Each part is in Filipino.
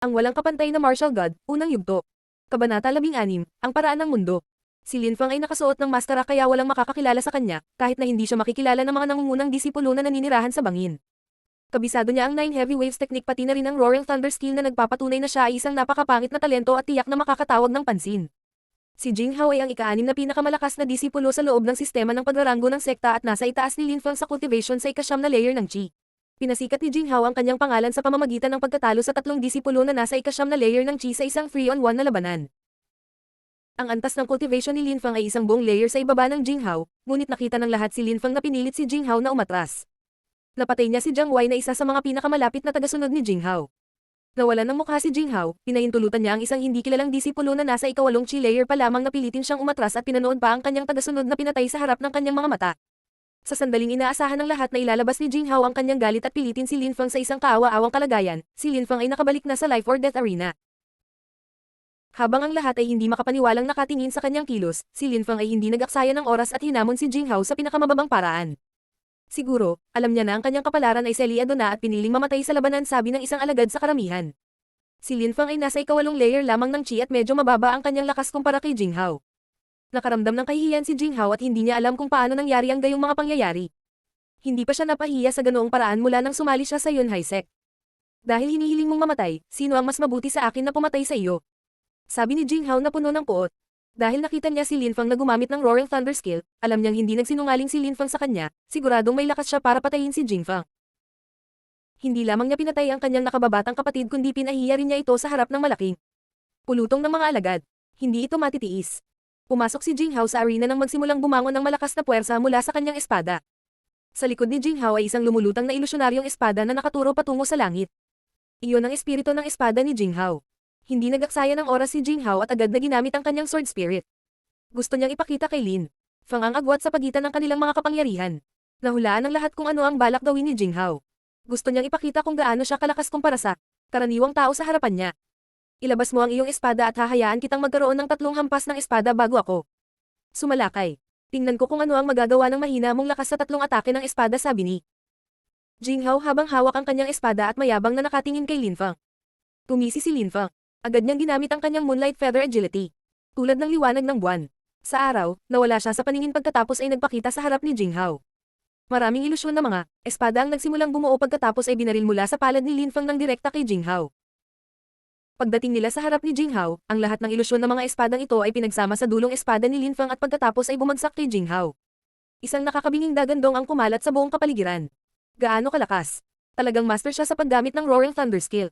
Ang walang kapantay na martial god, unang yugto. Kabanata 16, ang paraan ng mundo. Si Lin Fang ay nakasuot ng maskara kaya walang makakakilala sa kanya, kahit na hindi siya makikilala ng mga nangungunang disipulo na naninirahan sa bangin. Kabisado niya ang 9 heavy waves technique pati na rin ang Roaring Thunder skill na nagpapatunay na siya ay isang napakapangit na talento at tiyak na makakatawag ng pansin. Si Jing Hao ay ang ika-6 na pinakamalakas na disipulo sa loob ng sistema ng pagraranggo ng sekta at nasa itaas ni Lin Fang sa cultivation sa ika-9 na layer ng Qi. Pinasikat ni Jing Hao ang kanyang pangalan sa pamamagitan ng pagkatalo sa 3 disipulo na nasa ika-9 na layer ng Qi sa isang 3-on-1 na labanan. Ang antas ng cultivation ni Lin Fang ay isang buong layer sa ibaba ng Jing Hao, ngunit nakita ng lahat si Lin Fang na pinilit si Jing Hao na umatras. Napatay niya si Jiang Wei na isa sa mga pinakamalapit na tagasunod ni Jing Hao. Nawalan ng mukha si Jing Hao, pinahintulutan niya ang isang hindi kilalang disipulo na nasa ika-8 Qi layer pa lamang na pilitin siyang umatras at pinanood pa ang kanyang tagasunod na pinatay sa harap ng kanyang mga mata. Sa sandaling inaasahan ng lahat na ilalabas ni Jing Hao ang kanyang galit at pilitin si Lin Fang sa isang kaawa-awang kalagayan, si Lin Fang ay nakabalik na sa life or death arena. Habang ang lahat ay hindi makapaniwalang nakatingin sa kanyang kilos, si Lin Fang ay hindi nag-aksaya ng oras at hinamon si Jing Hao sa pinakamababang paraan. Siguro, alam niya na ang kanyang kapalaran ay seliado na at piniling mamatay sa labanan, sabi ng isang alagad sa karamihan. Si Lin Fang ay nasa ika-8 layer lamang ng Qi at medyo mababa ang kanyang lakas kumpara kay Jing Hao. Nakaramdam ng kahihiyan si Jing Hao at hindi niya alam kung paano nangyari ang gayong mga pangyayari. Hindi pa siya napahiya sa ganoong paraan mula nang sumali siya sa Yunhai Sect. Dahil hinihiling mong mamatay, sino ang mas mabuti sa akin na pumatay sa iyo? Sabi ni Jing Hao na puno ng puot. Dahil nakita niya si Lin Fang na gumamit ng Roaring Thunder skill, alam niyang hindi nagsinungaling si Lin Fang sa kanya, siguradong may lakas siya para patayin si Jing Fang. Hindi lamang niya pinatay ang kanyang nakababatang kapatid kundi pinahiya rin niya ito sa harap ng malaking pulutong ng mga alagad. Hindi ito matitiis. Pumasok si Jing Hao sa arena nang magsimulang bumangon ng malakas na puwersa mula sa kanyang espada. Sa likod ni Jing Hao ay isang lumulutang na ilusyonaryong espada na nakaturo patungo sa langit. Iyon ang espiritu ng espada ni Jing Hao. Hindi nag-aksaya ng oras si Jing Hao at agad na ginamit ang kanyang sword spirit. Gusto niyang ipakita kay Lin Fang ang agwat sa pagitan ng kanilang mga kapangyarihan. Nahulaan ng lahat kung ano ang balak gawin ni Jing Hao. Gusto niyang ipakita kung gaano siya kalakas kumpara sa karaniwang tao sa harapan niya. Ilabas mo ang iyong espada at hahayaan kitang magkaroon ng 3 hampas ng espada bago ako sumalakay. Tingnan ko kung ano ang magagawa ng mahina mong lakas sa 3 atake ng espada, sabi ni Jing Hao habang hawak ang kanyang espada at mayabang na nakatingin kay Lin Fang. Tumisi si Lin Fang. Agad niyang ginamit ang kanyang Moonlight Feather Agility. Tulad ng liwanag ng buwan. Sa araw, nawala siya sa paningin pagkatapos ay nagpakita sa harap ni Jing Hao. Maraming ilusyon na mga espada ang nagsimulang bumuo pagkatapos ay binaril mula sa palad ni Lin Fang ng direkta kay Jing Hao. Pagdating nila sa harap ni Jing Hao, ang lahat ng ilusyon ng mga espadang ito ay pinagsama sa dulong espada ni Lin Fang at pagkatapos ay bumagsak kay Jing Hao. Isang nakakabinging dagandong ang kumalat sa buong kapaligiran. Gaano kalakas? Talagang master siya sa paggamit ng Roaring Thunder skill.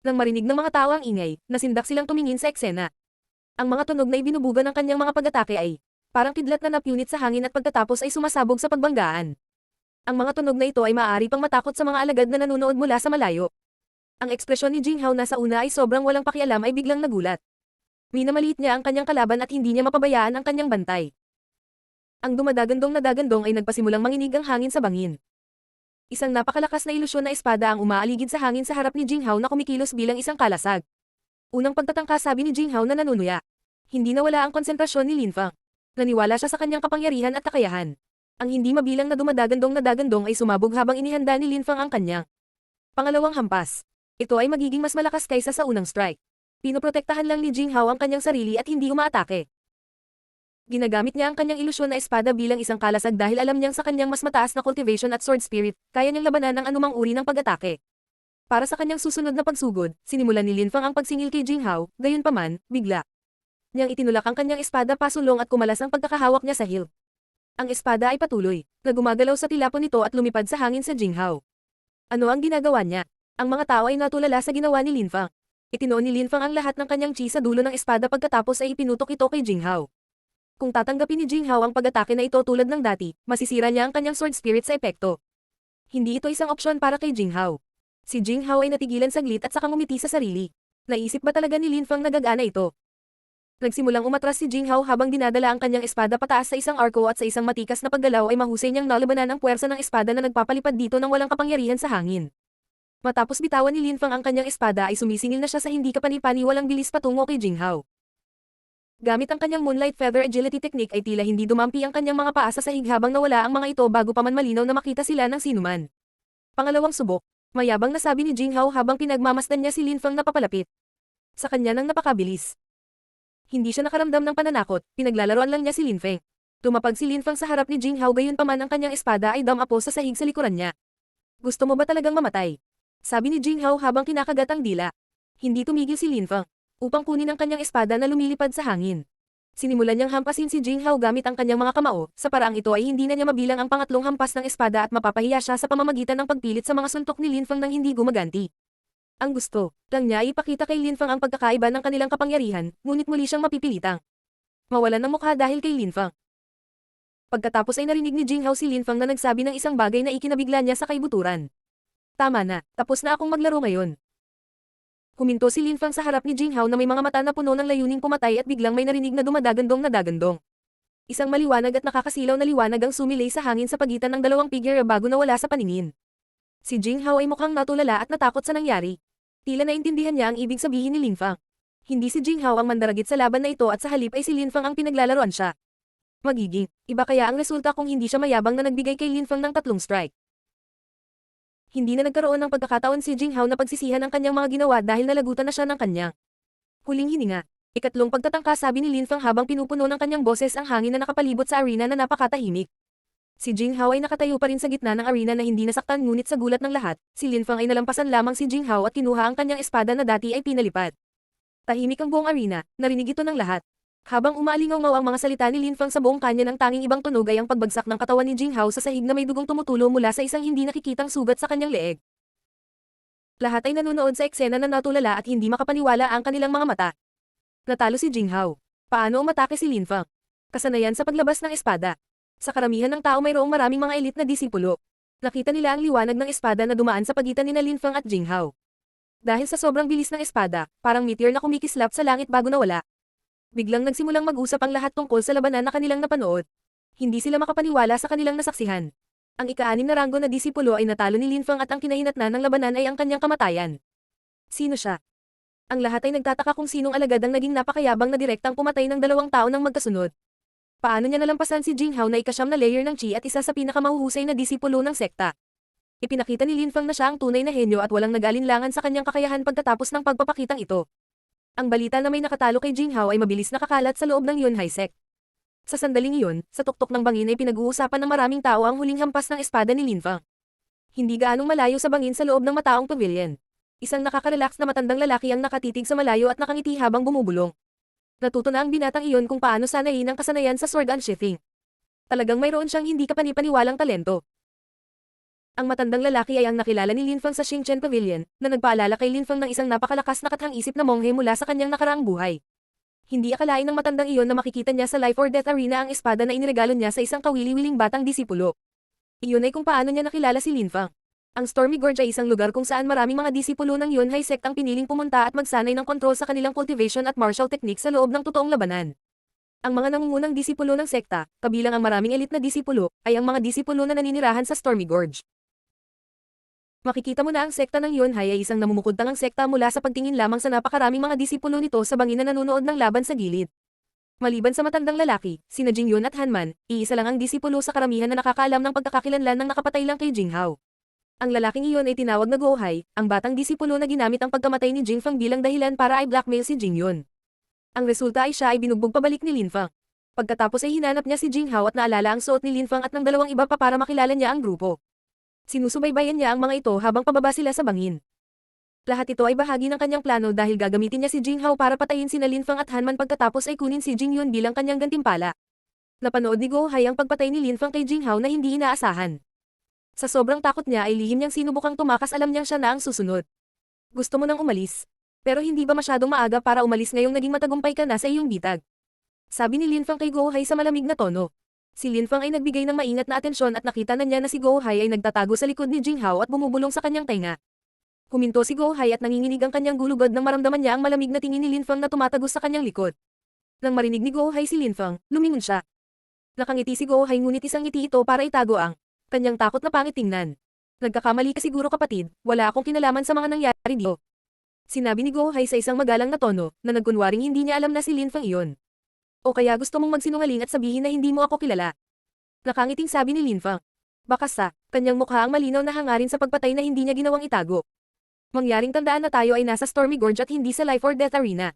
Nang marinig ng mga tao ang ingay, nasindak silang tumingin sa eksena. Ang mga tunog na ibinubuga ng kanyang mga pag-atake ay parang kidlat na napunit sa hangin at pagkatapos ay sumasabog sa pagbanggaan. Ang mga tunog na ito ay maaari pang matakot sa mga alagad na nanonood mula sa malayo. Ang ekspresyon ni Jing Hao na sa una ay sobrang walang pakialam ay biglang nagulat. Minamaliit niya ang kanyang kalaban at hindi niya mapabayaan ang kanyang bantay. Ang dumadagandong na dagandong ay nagpasimulang manginig ang hangin sa bangin. Isang napakalakas na ilusyon na espada ang umaaligid sa hangin sa harap ni Jing Hao na kumikilos bilang isang kalasag. Unang pagtatangka, sabi ni Jing Hao na nanunuya. Hindi nawala ang konsentrasyon ni Lin Fang. Naniwala siya sa kanyang kapangyarihan at kakayahan. Ang hindi mabilang na dumadagandong na dagandong ay sumabog habang inihanda ni Lin Fang ang kanyang pangalawang hampas. Ito ay magiging mas malakas kaysa sa unang strike. Pinoprotektahan lang ni Jing Hao ang kanyang sarili at hindi umaatake. Ginagamit niya ang kanyang ilusyon na espada bilang isang kalasag dahil alam niyang sa kanyang mas mataas na cultivation at sword spirit, kaya niyang labanan ang anumang uri ng pag-atake. Para sa kanyang susunod na pagsugod, sinimulan ni Lin Fang ang pagsingil kay Jing Hao, gayunpaman, bigla niyang itinulak ang kanyang espada pasulong at kumalas ang pagkakahawak niya sa hilt. Ang espada ay patuloy na gumagalaw sa tilapon nito at lumipad sa hangin sa Jing Hao. Ano ang ginagawa niya? Ang mga tao ay natulala sa ginawa ni Lin Fang. Itinoon ni Lin Fang ang lahat ng kanyang Qi sa dulo ng espada pagkatapos ay ipinutok ito kay Jing Hao. Kung tatanggapin ni Jing Hao ang pag-atake na ito tulad ng dati, masisira niya ang kanyang sword spirit sa epekto. Hindi ito isang opsyon para kay Jing Hao. Si Jing Hao ay natigilan saglit at saka ngumiti sa sarili. Naisip ba talaga ni Lin Fang na gagana ito? Nagsimulang umatras si Jing Hao habang dinadala ang kanyang espada pataas sa isang arko at sa isang matikas na paggalaw ay mahusay niyang nalabanan ang puwersa ng espada na nagpapalipad dito ng walang kapangyarihan sa hangin. Matapos bitawan ni Lin Fang ang kanyang espada ay sumisingil na siya sa hindi kapani-paniwalang bilis patungo kay Jing Hao. Gamit ang kanyang Moonlight Feather Agility technique ay tila hindi dumampi ang kanyang mga paa sa sahig habang nawala ang mga ito bago pa man malinaw na makita sila ng sinuman. Pangalawang subok. Mayabang na sabi ni Jinghao habang pinagmamasdan niya si Linfang na papalapit sa kanya nang napakabilis. Hindi siya nakaramdam ng pananakot, pinaglalaroan lang niya si Linfeng. Tumapag si Linfang sa harap ni Jinghao gayunpaman ang kanyang espada ay damapo sa sahig sa likuran niya. Gusto mo ba talagang mamatay? Sabi ni Jinghao habang kinakagat ang dila. Hindi tumigil si Linfang upang kunin ang kanyang espada na lumilipad sa hangin. Sinimulan niyang hampasin si Jinghao gamit ang kanyang mga kamao, sa paraang ito ay hindi na niya mabilang ang pangatlong hampas ng espada at mapapahiya siya sa pamamagitan ng pagpilit sa mga suntok ni Linfang nang hindi gumaganti. Ang gusto lang niya ay ipakita kay Linfang ang pagkakaiba ng kanilang kapangyarihan, ngunit muli siyang mapipilitang mawalan ng mukha dahil kay Linfang. Pagkatapos ay narinig ni Jinghao si Linfang na nagsabi ng isang bagay na ikinabigla niya sa kaibuturan. Tama na, tapos na akong maglaro ngayon. Huminto si Linfang sa harap ni Jinghao na may mga mata na puno ng layuning pumatay at biglang may narinig na dumadagandong na dagandong. Isang maliwanag at nakakasilaw na liwanag ang sumilay sa hangin sa pagitan ng dalawang figure bago nawala sa paningin. Si Jinghao ay mukhang natulala at natakot sa nangyari. Tila naintindihan niya ang ibig sabihin ni Linfang. Hindi si Jinghao ang mandaragit sa laban na ito at sa halip ay si Linfang ang pinaglalaroan siya. Magiging, iba kaya ang resulta kung hindi siya mayabang na nagbigay kay Linfang ng 3 strike. Hindi na nagkaroon ng pagkakataon si Jinghao na pagsisihan ang kanyang mga ginawa dahil nalagutan na siya ng kanyang huling hininga. Ikatlong pagtatangka sabi ni Linfang habang pinupuno ng kanyang boses ang hangin na nakapalibot sa arena na napakatahimik. Si Jinghao ay nakatayo pa rin sa gitna ng arena na hindi nasaktan ngunit sa gulat ng lahat, si Linfang ay nalampasan lamang si Jinghao at kinuha ang kanyang espada na dati ay pinalipad. Tahimik ang buong arena, narinig ito ng lahat. Habang umaalingaw-ngaw ang mga salita ni Linfang sa buong kanya ng tanging ibang tunog ay ang pagbagsak ng katawan ni Jinghao sa sahig na may dugong tumutulo mula sa isang hindi nakikitang sugat sa kanyang leeg. Lahat ay nanonood sa eksena na natulala at hindi makapaniwala ang kanilang mga mata. Natalo si Jinghao. Paano umatake si Linfang? Kasanayan sa paglabas ng espada. Sa karamihan ng tao mayroong maraming mga elite na disipulo. Nakita nila ang liwanag ng espada na dumaan sa pagitan nina Linfang at Jinghao. Dahil sa sobrang bilis ng espada, parang meteor na kumikislap sa langit bago nawala. Biglang nagsimulang mag-usap ang lahat tungkol sa labanan na kanilang napanood. Hindi sila makapaniwala sa kanilang nasaksihan. Ang ika-6 na ranggo na disipulo ay natalo ni Linfang at ang kinahinatnan ng labanan ay ang kanyang kamatayan. Sino siya? Ang lahat ay nagtataka kung sinong alagad ang naging napakayabang na direktang pumatay ng 2 tao ng magkasunod. Paano niya nalampasan si Jinghao na ika-9 na layer ng Qi at isa sa pinakamahuhusay na disipulo ng sekta? Ipinakita ni Linfang na siya ang tunay na henyo at walang nag-alinlangan sa kanyang kakayahan pagkatapos ng pagpapakitang ito. Ang balita na may nakatalo kay Jinghao ay mabilis nakakalat sa loob ng Yunhai sect. Sa sandaling iyon, sa tuktok ng bangin ay pinag-uusapan ng maraming tao ang huling hampas ng espada ni Linfang. Hindi gaanong malayo sa bangin sa loob ng mataong pavilion. Isang nakaka-relax na matandang lalaki ang nakatitig sa malayo at nakangiti habang bumubulong. Natuto na ang binatang iyon kung paano sanayin ang kasanayan sa sword unsheathing. Talagang mayroon siyang hindi kapanipaniwalang talento. Ang matandang lalaki ay ang nakilala ni Linfang sa Xingchen Pavilion, na nagpaalala kay Linfang ng isang napakalakas na kathang-isip na monghe mula sa kanyang nakaraang buhay. Hindi akalain ng matandang iyon na makikita niya sa life or death arena ang espada na iniregalo niya sa isang kawili-wiling batang disipulo. Iyon ay kung paano niya nakilala si Linfang. Ang Stormy Gorge ay isang lugar kung saan maraming mga disipulo ng Yunhai sect ang piniling pumunta at magsanay ng kontrol sa kanilang cultivation at martial technique sa loob ng totoong labanan. Ang mga nangungunang disipulo ng sekta, kabilang ang maraming elite na disipulo, ay ang mga disipulo na naninirahan sa Stormy Gorge. Makikita mo na ang sekta ng Yunhai ay isang namumukod-tangang sekta mula sa pagtingin lamang sa napakaraming mga disipulo nito sa bangin na nanonood ng laban sa gilid. Maliban sa matandang lalaki, sina Jingyun at Hanman, iisa lang ang disipulo sa karamihan na nakakaalam ng pagkakakilanlan ng nakapatay lang kay Jinghao. Ang lalaking iyon ay tinawag na Gohai, ang batang disipulo na ginamit ang pagkamatay ni Jinfang bilang dahilan para ay blackmail si Jingyun. Ang resulta ay siya ay binugbog pabalik ni Linfang. Pagkatapos ay hinanap niya si Jinghao at naalala ang suot ni Linfang at ng 2 iba pa para makilala niya ang grupo. Sinusubaybayan niya ang mga ito habang pababa sila sa bangin. Lahat ito ay bahagi ng kanyang plano dahil gagamitin niya si Jinghao para patayin sina Linfang at Hanman pagkatapos ay kunin si Jingyun bilang kanyang gantimpala. Napanood ni Gohai ang pagpatay ni Linfang kay Jinghao na hindi inaasahan. Sa sobrang takot niya ay lihim niyang sinubukang tumakas, alam niyang siya na ang susunod. Gusto mo nang umalis? Pero hindi ba masyadong maaga para umalis ngayong naging matagumpay ka na sa iyong bitag? Sabi ni Linfang kay Gohai sa malamig na tono. Si Linfang ay nagbigay ng maingat na atensyon at nakita na niya na si Gohai ay nagtatago sa likod ni Jinghao at bumubulong sa kanyang tenga. Huminto si Gohai at nanginginig ang kanyang gulugod nang maramdaman niya ang malamig na tingin ni Linfang na tumatagos sa kanyang likod. Nang marinig ni Gohai si Linfang, lumingon siya. Nakangiti si Gohai ngunit isang ngiti ito para itago ang kanyang takot na pangit tingnan. Nagkakamali ka siguro kapatid, wala akong kinalaman sa mga nangyari dito. Sinabi ni Gohai sa isang magalang na tono, na nagkunwaring hindi niya alam na si Linfang iyon. O kaya gusto mong magsinungaling at sabihin na hindi mo ako kilala. Nakangiting sabi ni Linfang. Baka sa kanyang mukha ang malinaw na hangarin sa pagpatay na hindi niya ginawang itago. Mangyaring tandaan na tayo ay nasa Stormy Gorge at hindi sa Life or Death Arena.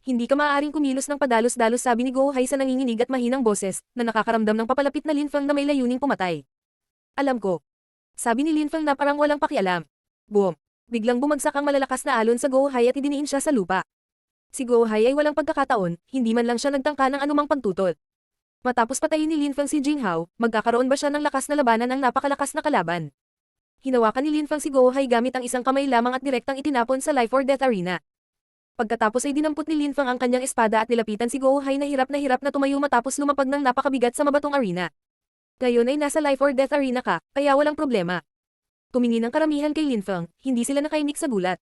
Hindi ka maaaring kumilos ng padalos-dalos, sabi ni Go Hai sa nanginginig at mahinang boses, na nakakaramdam ng papalapit na Lin Feng na may layuning pumatay. Alam ko. Sabi ni Lin Feng na parang walang pakialam. Boom. Biglang bumagsak ang malalakas na alon sa Go Hai at idiniin siya sa lupa. Si Go Hai ay walang pagkakataon, hindi man lang siya nagtangka ng anumang pagtutol. Matapos patayin ni Lin Feng si Jing Hao, magkakaroon ba siya ng lakas na labanan ang napakalakas na kalaban? Hinawakan ni Lin Feng si Go Hai gamit ang isang kamay lamang at direktang itinapon sa Life or Death Arena. Pagkatapos ay dinampot ni Lin Feng ang kanyang espada at nilapitan si Go Hai na hirap na tumayo matapos lumapag ng napakabigat sa mabatong arena. Ngayon ay nasa Life or Death Arena ka, kaya walang problema. Tumingin ang karamihan kay Lin Feng, hindi sila nakainik sa gulat.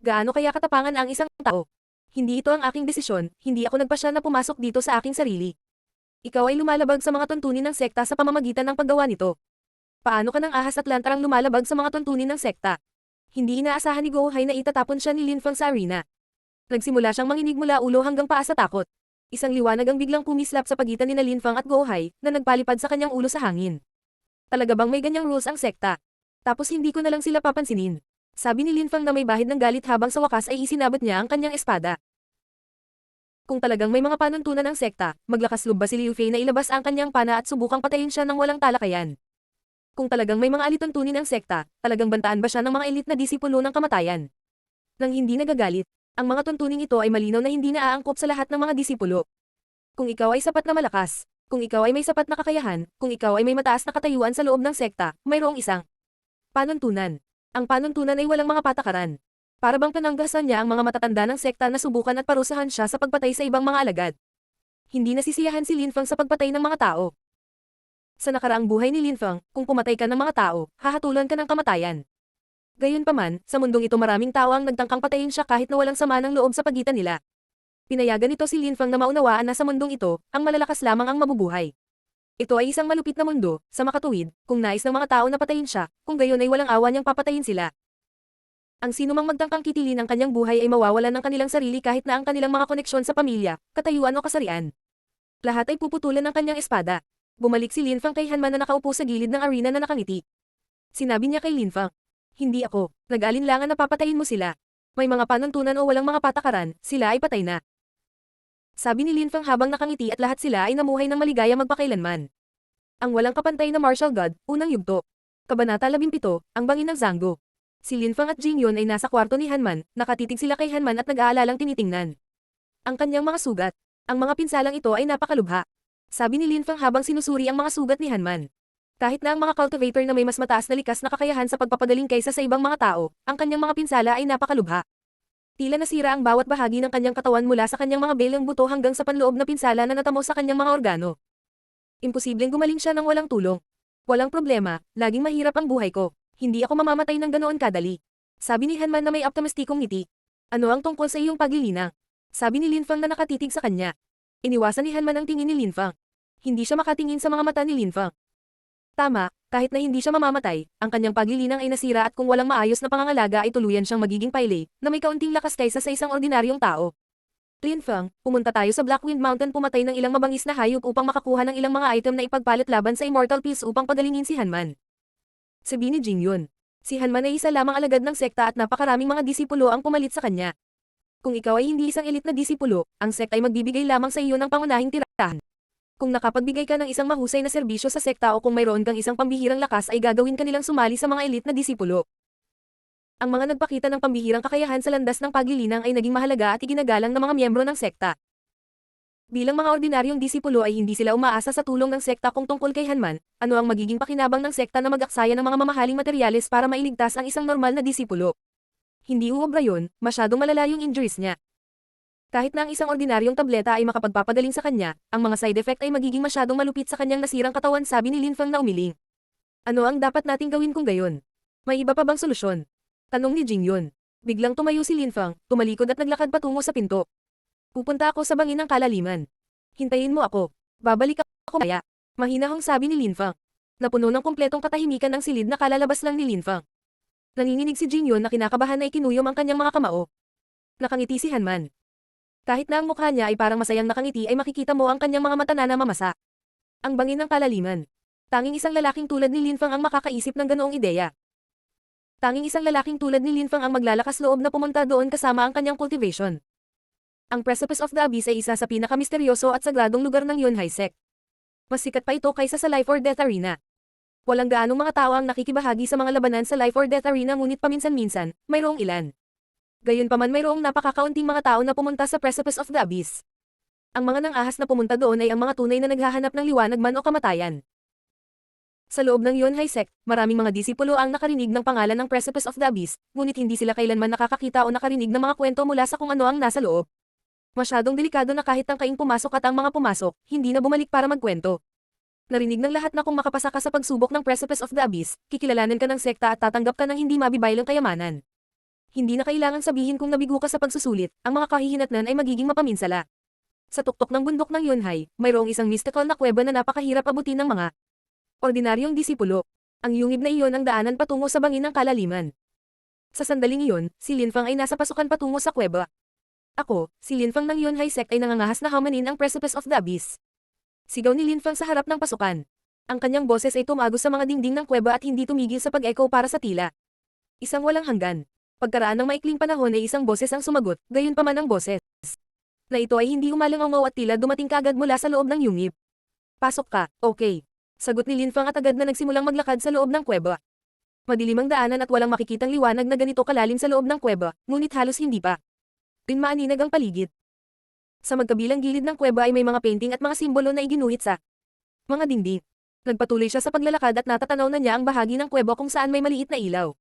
Gaano kaya katapangan ang isang tao? Hindi ito ang aking desisyon, hindi ako nagpasya na pumasok dito sa aking sarili. Ikaw ay lumalabag sa mga tuntunin ng sekta sa pamamagitan ng paggawa nito. Paano ka ng ahas at lantarang lumalabag sa mga tuntunin ng sekta? Hindi inaasahan ni Go Hai na itatapon siya ni Lin Feng sa arena. Nagsimula siyang manginig mula ulo hanggang paa sa takot. Isang liwanag ang biglang kumislap sa pagitan ni Lin Feng at Go Hai, na nagpalipad sa kanyang ulo sa hangin. Talaga bang may ganyang rules ang sekta? Tapos hindi ko na lang sila papansinin. Sabi ni Lin Feng na may bahid ng galit habang sa wakas ay isinabot niya ang kanyang espada. Kung talagang may mga panuntunan ng sekta, maglakas loob ba si Liu Fei na ilabas ang kanyang pana at subukang patayin siya ng walang talakayan? Kung talagang may mga alituntunin ng sekta, talagang bantaan ba siya ng mga elite na disipulo ng kamatayan? Nang hindi nagagalit, ang mga tuntuning ito ay malinaw na hindi naaangkop sa lahat ng mga disipulo. Kung ikaw ay sapat na malakas, kung ikaw ay may sapat na kakayahan, kung ikaw ay may mataas na katayuan sa loob ng sekta, mayroong isang panuntunan. Ang panuntunan ay walang mga patakaran. Para bang pinanggasan niya ang mga matatanda ng sekta na subukan at parusahan siya sa pagpatay sa ibang mga alagad. Hindi nasisiyahan si Lin Feng sa pagpatay ng mga tao. Sa nakaraang buhay ni Lin Feng, kung pumatay ka ng mga tao, hahatulan ka ng kamatayan. Gayunpaman, sa mundong ito maraming tao ang nagtangkang patayin siya kahit na walang sama ng loob sa pagitan nila. Pinayagan nito si Lin Feng na maunawaan na sa mundong ito, ang malalakas lamang ang mabubuhay. Ito ay isang malupit na mundo, sa makatuwid, kung nais ng mga tao na patayin siya, kung gayon ay walang awa niyang papatayin sila. Ang sinumang magtangkang kitilin ang kanyang buhay ay mawawalan ng kanilang sarili kahit na ang kanilang mga koneksyon sa pamilya, katayuan o kasarian. Lahat ay puputulan ng kanyang espada. Bumalik si Lin Feng kay Hanman na nakaupo sa gilid ng arena na nakangiti. Sinabi niya kay Lin Feng, "Hindi ako, nag-alinlangan na papatayin mo sila. May mga panuntunan o walang mga patakaran, sila ay patay na." Sabi ni Lin Feng habang nakangiti at lahat sila ay namuhay ng maligaya magpakailanman. Ang walang kapantay na martial god, unang yugto. Kabanata 17, ang bangin ng Zhanggo. Si Lin Feng at Jing Yun ay nasa kwarto ni Hanman, nakatitig sila kay Hanman at nag-aalalang tinitingnan ang kanyang mga sugat. Ang mga pinsalang ito ay napakalubha. Sabi ni Lin Feng habang sinusuri ang mga sugat ni Hanman. Kahit na ang mga cultivator na may mas mataas na likas na kakayahan sa pagpapagaling kaysa sa ibang mga tao, ang kanyang mga pinsala ay napakalubha. Tila nasira ang bawat bahagi ng kanyang katawan mula sa kanyang mga belang buto hanggang sa panloob na pinsala na natamo sa kanyang mga organo. Imposibleng gumaling siya ng walang tulong. Walang problema, laging mahirap ang buhay ko. Hindi ako mamamatay ng ganoon kadali. Sabi ni Hanman na may optimistikong ngiti. Ano ang tungkol sa iyong paglilinang? Sabi ni Lin Feng na nakatitig sa kanya. Iniwasan ni Hanman ang tingin ni Lin Feng. Hindi siya makatingin sa mga mata ni Lin Feng. Tama, kahit na hindi siya mamamatay, ang kanyang paglilinang ay nasira at kung walang maayos na pangangalaga ay tuluyan siyang magiging payle, na may kaunting lakas kaysa sa isang ordinaryong tao. Lin Feng, pumunta tayo sa Blackwind Mountain, pumatay ng ilang mabangis na hayop upang makakuha ng ilang mga item na ipagpalit laban sa Immortal Peace upang pagalingin si Hanman. Sabi ni Jing Yun. Si Hanman ay isa lamang alagad ng sekta at napakaraming mga disipulo ang pumalit sa kanya. Kung ikaw ay hindi isang elite na disipulo, ang sekta ay magbibigay lamang sa iyo ng pangunahing tirahan. Kung nakapagbigay ka ng isang mahusay na serbisyo sa sekta o kung mayroon kang isang pambihirang lakas ay gagawin ka nilang sumali sa mga elite na disipulo. Ang mga nagpakita ng pambihirang kakayahan sa landas ng paglilinang ay naging mahalaga at iginagalang ng mga miyembro ng sekta. Bilang mga ordinaryong disipulo ay hindi sila umaasa sa tulong ng sekta kung tungkol kay Hanman, ano ang magiging pakinabang ng sekta na mag-aksaya ng mga mamahaling materyales para mailigtas ang isang normal na disipulo. Hindi uobra yun, masyadong malala yung injuries niya. Kahit na ang isang ordinaryong tableta ay makapagpapagaling sa kanya, ang mga side effect ay magiging masyadong malupit sa kanyang nasirang katawan, sabi ni Lin Feng na umiling. Ano ang dapat nating gawin kung gayon? May iba pa bang solusyon? Tanong ni Jing Yun. Biglang tumayo si Lin Feng, tumalikod at naglakad patungo sa pinto. Pupunta ako sa bangin ng kalaliman. Hintayin mo ako. Babalik ako maya. Mahinahong sabi ni Lin Feng. Napuno ng kumpletong katahimikan ang silid na kalalabas lang ni Lin Feng. Nanginginig si Jing Yun na kinakabahan na ikinuyom ang kanyang mga kamao. Nakangiti si Hanman. Kahit na ang mukha niya ay parang masayang nakangiti ay makikita mo ang kanyang mga mata na namamasa. Ang bangin ng kalaliman. Tanging isang lalaking tulad ni Lin Fang ang makakaisip ng ganoong ideya. Tanging isang lalaking tulad ni Lin Fang ang maglalakas loob na pumunta doon kasama ang kanyang cultivation. Ang Precipice of the Abyss ay isa sa pinakamisteryoso at sagradong lugar ng Yunhai Sect. Mas sikat pa ito kaysa sa Life or Death Arena. Walang gaanong mga tao ang nakikibahagi sa mga labanan sa Life or Death Arena ngunit paminsan-minsan, mayroong ilan. Gayunpaman mayroong napakakaunting mga tao na pumunta sa Precipice of the Abyss. Ang mga nang-ahas na pumunta doon ay ang mga tunay na naghahanap ng liwanag man o kamatayan. Sa loob ng Yunhai Sect, maraming mga disipulo ang nakarinig ng pangalan ng Precipice of the Abyss, ngunit hindi sila kailanman nakakakita o nakarinig ng mga kwento mula sa kung ano ang nasa loob. Masyadong delikado na kahit ang kaing pumasok at ang mga pumasok, hindi na bumalik para magkwento. Narinig ng lahat na kung makapasa ka sa pagsubok ng Precipice of the Abyss, kikilalanin ka ng sekta at tatanggap ka ng hindi mabibaylang kayamanan. Hindi na kailangan sabihin kung nabigo ka sa pagsusulit, ang mga kahihinatnan ay magiging mapaminsala. Sa tuktok ng bundok ng Yunhai, mayroong isang mystical na kuweba na napakahirap abutin ng mga ordinaryong disipulo. Ang yungib na iyon ang daanan patungo sa bangin ng kalaliman. Sa sandaling iyon, si Lin Fang ay nasa pasukan patungo sa kuweba. Ako, si Lin Fang ng Yunhai Sect ay nangangahas na hamanin ang Precipice of the Abyss. Sigaw ni Lin Fang sa harap ng pasukan. Ang kanyang boses ay tumagos sa mga dingding ng kuweba at hindi tumigil sa pag-echo para sa tila. Isang walang hanggan. Pagkaraan ng maikling panahon ay isang boses ang sumagot, gayunpaman ang boses na ito ay hindi umalangaw at tila dumating kaagad mula sa loob ng yungib. Pasok ka, okay. Sagot ni Lin Fang at agad na nagsimulang maglakad sa loob ng kuweba. Madilim ang daanan at walang makikitang liwanag na ganito kalalim sa loob ng kuweba, ngunit halos hindi pa. Pinmaaninag ang paligid. Sa magkabilang gilid ng kuweba ay may mga painting at mga simbolo na iginuhit sa mga dingding. Nagpatuloy siya sa paglalakad at natatanaw na niya ang bahagi ng kuweba kung saan may maliit na ilaw.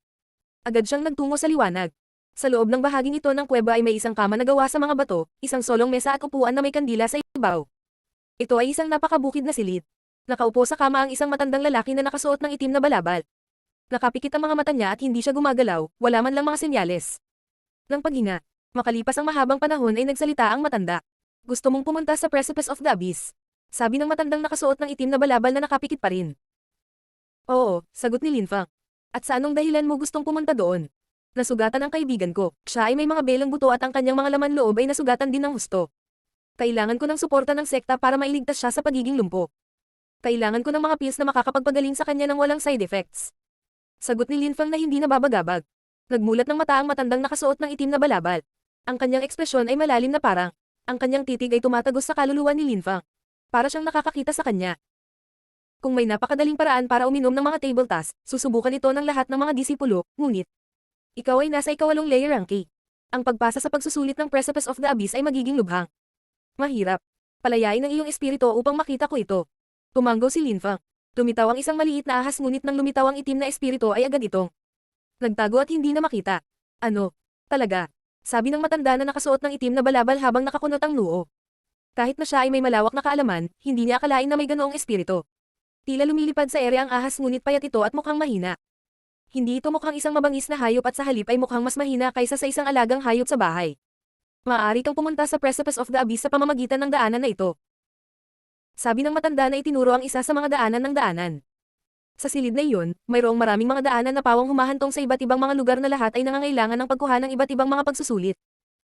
Agad siyang nagtungo sa liwanag. Sa loob ng bahaging ito ng kuweba ay may isang kama na gawa sa mga bato, isang solong mesa at upuan na may kandila sa ibabaw. Ito ay isang napakabukid na silid. Nakaupo sa kama ang isang matandang lalaki na nakasuot ng itim na balabal. Nakapikit ang mga mata niya at hindi siya gumagalaw, wala man lang mga senyales ng paghinga. Makalipas ang mahabang panahon ay nagsalita ang matanda. Gusto mong pumunta sa Precipice of the Abyss? Sabi ng matandang nakasuot ng itim na balabal na nakapikit pa rin. Oo, sagot ni Lin Fang. At sa anong dahilan mo gustong pumunta doon? Nasugatan ang kaibigan ko. Siya ay may mga belang buto at ang kanyang mga laman loob ay nasugatan din ng husto. Kailangan ko ng suporta ng sekta para mailigtas siya sa pagiging lumpo. Kailangan ko ng mga pills na makakapagpagaling sa kanya ng walang side effects. Sagot ni Lin Fang na hindi nababagabag. Nagmulat ng mata ang matandang nakasuot ng itim na balabal. Ang kanyang ekspresyon ay malalim na parang. Ang kanyang titig ay tumatagos sa kaluluwa ni Lin Fang. Para siyang nakakakita sa kanya. Kung may napakadaling paraan para uminom ng mga table tasks, susubukan ito ng lahat ng mga disipulo, ngunit ikaw ay nasa ikawalong layer ranking. Ang pagpasa sa pagsusulit ng Precipice of the Abyss ay magiging lubhang mahirap. Palayain ang iyong espiritu upang makita ko ito. Tumanggo si Lin Fang. Lumitaw ang isang maliit na ahas ngunit nang lumitaw ang itim na espiritu ay agad itong nagtago at hindi na makita. Ano? Talaga? Sabi ng matanda na nakasuot ng itim na balabal habang nakakunot ang noo. Kahit na siya ay may malawak na kaalaman, hindi niya akalain na may ganoong espiritu. Tila lumilipad sa ere ang ahas ngunit payat ito at mukhang mahina. Hindi ito mukhang isang mabangis na hayop at sa halip ay mukhang mas mahina kaysa sa isang alagang hayop sa bahay. Maaari kang pumunta sa Precipice of the Abyss sa pamamagitan ng daanan na ito. Sabi ng matanda na itinuro ang isa sa mga daanan ng daanan. Sa silid na iyon, mayroong maraming mga daanan na pawang humahantong sa iba't ibang mga lugar na lahat ay nangangailangan ng pagkuha ng iba't ibang mga pagsusulit.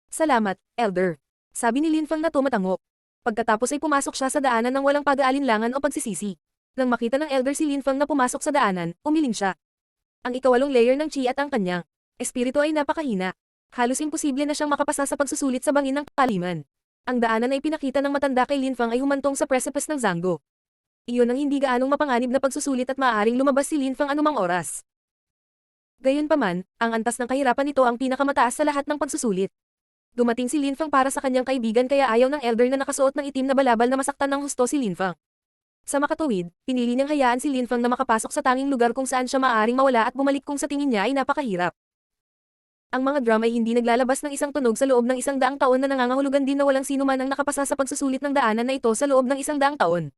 Salamat, Elder. Sabi ni Lin Fang na tumatango. Pagkatapos ay pumasok siya sa daanan ng walang pag-aalinlangan o pagsisisi. Nang makita ng Elder si Lin Fang na pumasok sa daanan, umiling siya. Ang ikawalong layer ng chi at ang kanyang espiritu ay napakahina. Halos imposible na siyang makapasa sa pagsusulit sa bangin ng kaliman. Ang daanan ay pinakita ng matanda kay Lin Fang ay humantong sa precipice ng Zanggo. Iyon ang hindi gaanong mapanganib na pagsusulit at maaaring lumabas si Lin Fang anumang oras. Gayunpaman, ang antas ng kahirapan nito ang pinakamataas sa lahat ng pagsusulit. Dumating si Lin Fang para sa kanyang kaibigan kaya ayaw ng Elder na nakasuot ng itim na balabal na masaktan ng husto si Lin Fang. Sa makatuwid, pinili niyang hayaan si Lin Fang na makapasok sa tanging lugar kung saan siya maaaring mawala at bumalik kung sa tingin niya ay napakahirap. Ang mga drum ay hindi naglalabas ng isang tunog sa loob ng 100 taon na nangangahulugan din na walang sino man ang nakapasa sa pagsusulit ng daanan na ito sa loob ng 100 taon.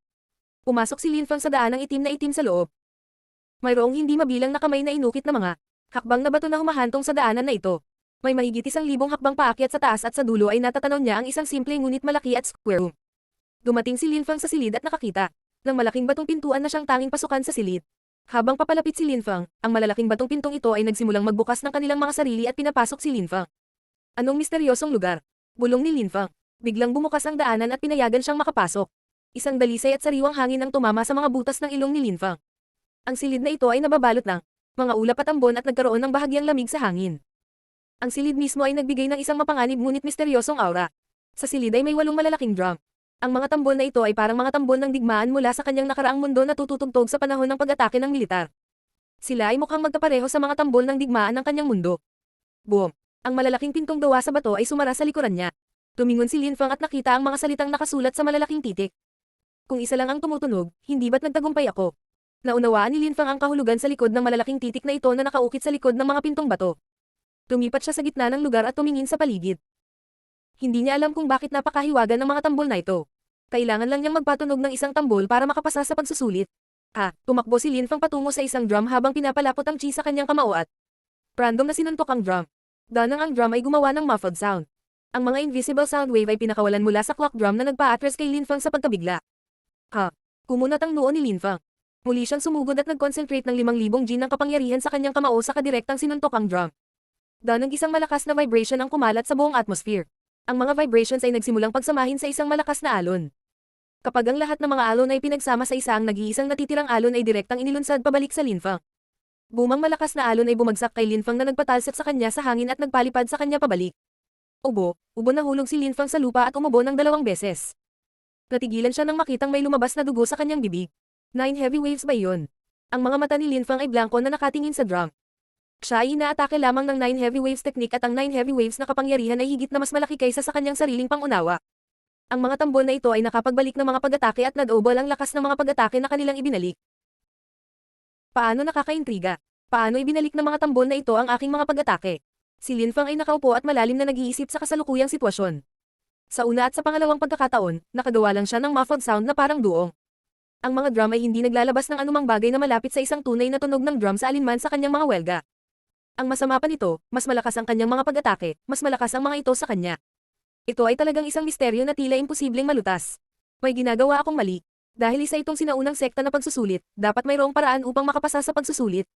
Pumasok si Lin Fang sa daanang itim na itim sa loob. Mayroong hindi mabilang na kamay na inukit na mga hakbang na bato na humahantong sa daanan na ito. May mahigit 1,000 hakbang paakyat sa taas at sa dulo ay natatanaw niya ang isang simple ngunit malaki at square room. Dumating si Lin Fang sa silid at nakakita ng malaking batong pintuan na siyang tanging pasukan sa silid. Habang papalapit si Lin Fang, ang malalaking batong pintong ito ay nagsimulang magbukas ng kanilang mga sarili at pinapasok si Lin Fang. Anong misteryosong lugar? Bulong ni Lin Fang. Biglang bumukas ang daanan at pinayagan siyang makapasok. Isang dalisay at sariwang hangin ang tumama sa mga butas ng ilong ni Linfang. Ang silid na ito ay nababalot ng mga ulap at ambon at nagkaroon ng bahagyang lamig sa hangin. Ang silid mismo ay nagbigay ng isang mapanganib ngunit misteryosong aura. Sa silid ay may 8 malalaking drum. Ang mga tambol na ito ay parang mga tambol ng digmaan mula sa kanyang nakaraang mundo na tututugtog sa panahon ng pag-atake ng militar. Sila ay mukhang magkapareho sa mga tambol ng digmaan ng kanyang mundo. Boom! Ang malalaking pintong gawa sa bato ay sumara sa likuran niya. Tumingon si Linfang at nakita ang mga salitang nakasulat sa malalaking titik. Kung isa lang ang tumutunog, hindi ba't nagtagumpay ako? Naunawaan ni Linfang ang kahulugan sa likod ng malalaking titik na ito na nakaukit sa likod ng mga pintong bato. Tumipat siya sa gitna ng lugar at tumingin sa paligid. Hindi niya alam kung bakit napakahiwaga ng mga tambol na ito. Kailangan lang niyang magpatunog ng isang tambol para makapasa sa pagsusulit. Tumakbo si Linfang patungo sa isang drum habang pinapalapot ang chi sa kanyang kamao at random na sinuntok ang drum. Danang ang drum ay gumawa ng muffled sound. Ang mga invisible sound wave ay pinakawalan mula sa clock drum na nagpa-atras kay Linfang sa pagkabigla. Kumunat ang noo ni Linfang. Muli siyang sumugod at nag-concentrate ng 5,000 G ng kapangyarihan sa kanyang kamao sa kadirektang sinuntok ang drum. Danang isang malakas na vibration ang kumalat sa buong atmosphere. Ang mga vibrations ay nagsimulang pagsamahin sa isang malakas na alon. Kapag ang lahat ng mga alon ay pinagsama sa isang nag-iisang natitirang alon ay direktang inilunsad pabalik sa Linfang. Bumang malakas na alon ay bumagsak kay Linfang na nagpatalsik sa kanya sa hangin at nagpalipad sa kanya pabalik. Ubo nahulog si Linfang sa lupa at umubo ng 2 beses. Natigilan siya nang makitang may lumabas na dugo sa kanyang bibig. 9 heavy waves ba iyon? Ang mga mata ni Linfang ay blanko na nakatingin sa drum. Siya ay inaatake lamang ng 9 heavy waves technique at ang 9 heavy waves na kapangyarihan ay higit na mas malaki kaysa sa kanyang sariling pangunawa. Ang mga tambol na ito ay nakapagbalik ng mga pag-atake at nadouble ang lakas ng mga pag-atake na kanilang ibinalik. Paano nakakaintriga? Paano ibinalik ng mga tambol na ito ang aking mga pag-atake? Si Linfang ay nakaupo at malalim na nag-iisip sa kasalukuyang sitwasyon. Sa una at sa pangalawang pagkakataon, nakagawa lang siya ng muffled sound na parang duong. Ang mga drum ay hindi naglalabas ng anumang bagay na malapit sa isang tunay na tunog ng drum sa alinman sa kanyang mga welga. Ang masama pa nito, mas malakas ang kanyang mga pag-atake, mas malakas ang mga ito sa kanya. Ito ay talagang isang misteryo na tila imposibleng malutas. May ginagawa akong mali. Dahil isa itong sinaunang sekta na pagsusulit, dapat mayroong paraan upang makapasa sa pagsusulit.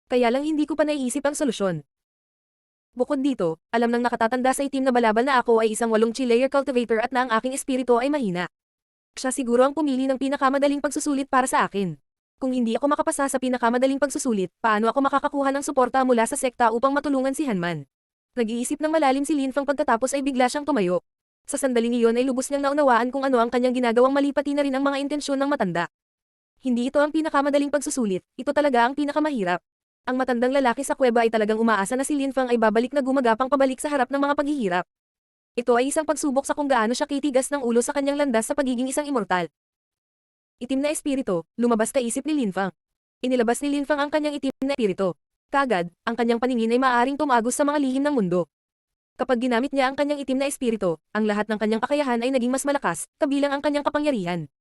Kaya lang hindi ko pa naiisip ang solusyon. Bukod dito, alam ng nakatatanda sa itim na balabal na ako ay isang 8 chi-layer cultivator at na ang aking espiritu ay mahina. Siya siguro ang pumili ng pinakamadaling pagsusulit para sa akin. Kung hindi ako makapasa sa pinakamadaling pagsusulit, paano ako makakakuha ng suporta mula sa sekta upang matulungan si Hanman? Nag-iisip ng malalim si Linfang pagkatapos ay bigla siyang tumayo. Sa sandaling iyon ay lubos niyang naunawaan kung ano ang kanyang ginagawang mali pati na rin ang mga intensyon ng matanda. Hindi ito ang pinakamadaling pagsusulit, ito talaga ang pinakamahirap. Ang matandang lalaki sa kuweba ay talagang umaasa na si Linfang ay babalik na gumagapang pabalik sa harap ng mga paghihirap. Ito ay isang pagsubok sa kung gaano siya kitigas ng ulo sa kanyang landas sa pagiging isang immortal. Itim na espiritu, lumabas ka isip ni Linfang. Inilabas ni Linfang ang kanyang itim na espiritu. Kagad, ang kanyang paningin ay maaaring tumagos sa mga lihim ng mundo. Kapag ginamit niya ang kanyang itim na espiritu, ang lahat ng kanyang kakayahan ay naging mas malakas, kabilang ang kanyang kapangyarihan.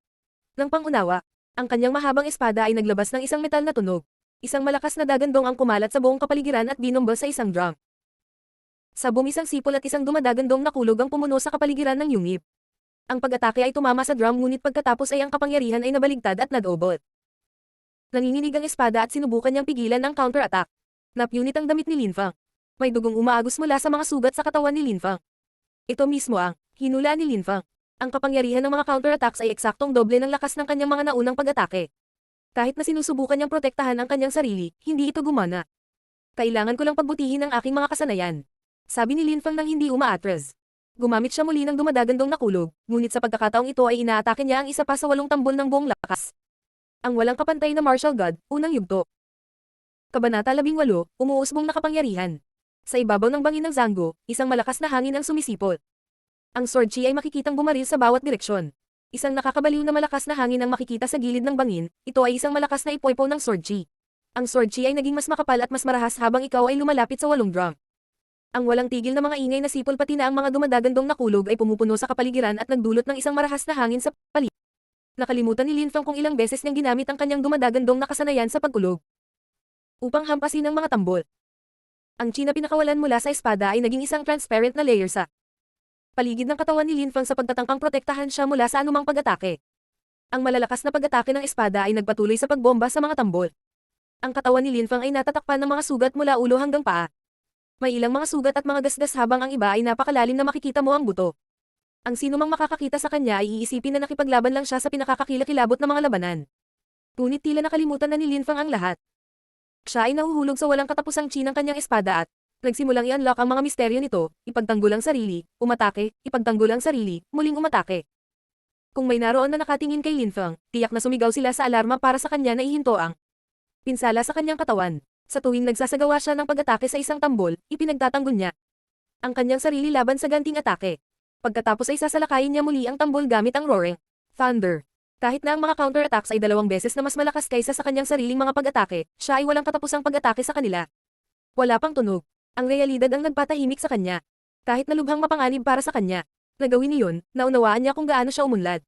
Nang pangunawa, ang kanyang mahabang espada ay naglabas ng isang metal na tunog. Isang malakas na dagandong ang kumalat sa buong kapaligiran at binomba sa isang drum. Sa boom isang sipol at isang dumadagandong na kulog ang pumuno sa kapaligiran ng yungib. Ang pag-atake ay tumama sa drum ngunit pagkatapos ay ang kapangyarihan ay nabaligtad at nadobot. Nanginginig ang espada at sinubukan niyang pigilan ang counter-attack. Napunit ang damit ni Linfang. May dugong umaagos mula sa mga sugat sa katawan ni Linfang. Ito mismo ang hinulaan ni Linfang. Ang kapangyarihan ng mga counter-attacks ay eksaktong doble ng lakas ng kanyang mga naunang pag-atake. Kahit na sinusubukan niyang protektahan ang kanyang sarili, hindi ito gumana. Kailangan ko lang pagbutihin ang aking mga kasanayan. Sabi ni Linfang nang hindi umaatras. Gumamit siya muli ng dumadagandong na kulog, ngunit sa pagkakataong ito ay inaatake niya ang isa pa sa 8 tambol ng buong lakas. Ang walang kapantay na martial god, unang yugto. Kabanata 18, umuusbong na kapangyarihan. Sa ibabaw ng bangin ng Zango, isang malakas na hangin ang sumisipol. Ang sword chi ay makikitang bumaril sa bawat direksyon. Isang nakakabaliw na malakas na hangin ang makikita sa gilid ng bangin, ito ay isang malakas na ipoipo ng sword chi. Ang sword chi ay naging mas makapal at mas marahas habang ikaw ay lumalapit sa 8 drum. Ang walang tigil na mga ingay na sipol pati na ang mga dumadagandong na kulog ay pumupuno sa kapaligiran at nagdulot ng isang marahas na hangin sa paligid. Nakalimutan ni Linfang kung ilang beses niyang ginamit ang kanyang dumadagandong na kasanayan sa pagkulog upang hampasin ang mga tambol. Ang chi na pinakawalan mula sa espada ay naging isang transparent na layer sa paligid ng katawan ni Linfang sa pagtatangkang protektahan siya mula sa anumang pag-atake. Ang malalakas na pag-atake ng espada ay nagpatuloy sa pagbomba sa mga tambol. Ang katawan ni Linfang ay natatakpan ng mga sugat mula ulo hanggang paa. May ilang mga sugat at mga gasgas habang ang iba ay napakalalim na makikita mo ang buto. Ang sino mang makakakita sa kanya ay iisipin na nakipaglaban lang siya sa pinakakakilakilabot na mga labanan. Ngunit tila nakalimutan na ni Linfang ang lahat. Siya ay nahuhulog sa walang katapusang chi ng kanyang espada at nagsimulang i-unlock ang mga misteryo nito, ipagtanggol ang sarili, umatake, ipagtanggol ang sarili, muling umatake. Kung may naroon na nakatingin kay Linfang, tiyak na sumigaw sila sa alarma para sa kanya na ihinto ang pinsala sa kanyang katawan. Sa tuwing nagsasagawa siya ng pag-atake sa isang tambol, ipinagtatanggol niya ang kanyang sarili laban sa ganting atake. Pagkatapos ay sasalakayin niya muli ang tambol gamit ang Roaring Thunder. Kahit na ang mga counter-attacks ay 2 beses na mas malakas kaysa sa kanyang sariling mga pag-atake, siya ay walang katapusang pag-atake sa kanila. Wala pang tunog. Ang realidad ang nagpatahimik sa kanya. Kahit na lubhang mapanganib para sa kanya. Nagawin niyon, naunawaan niya kung gaano siya umunlad.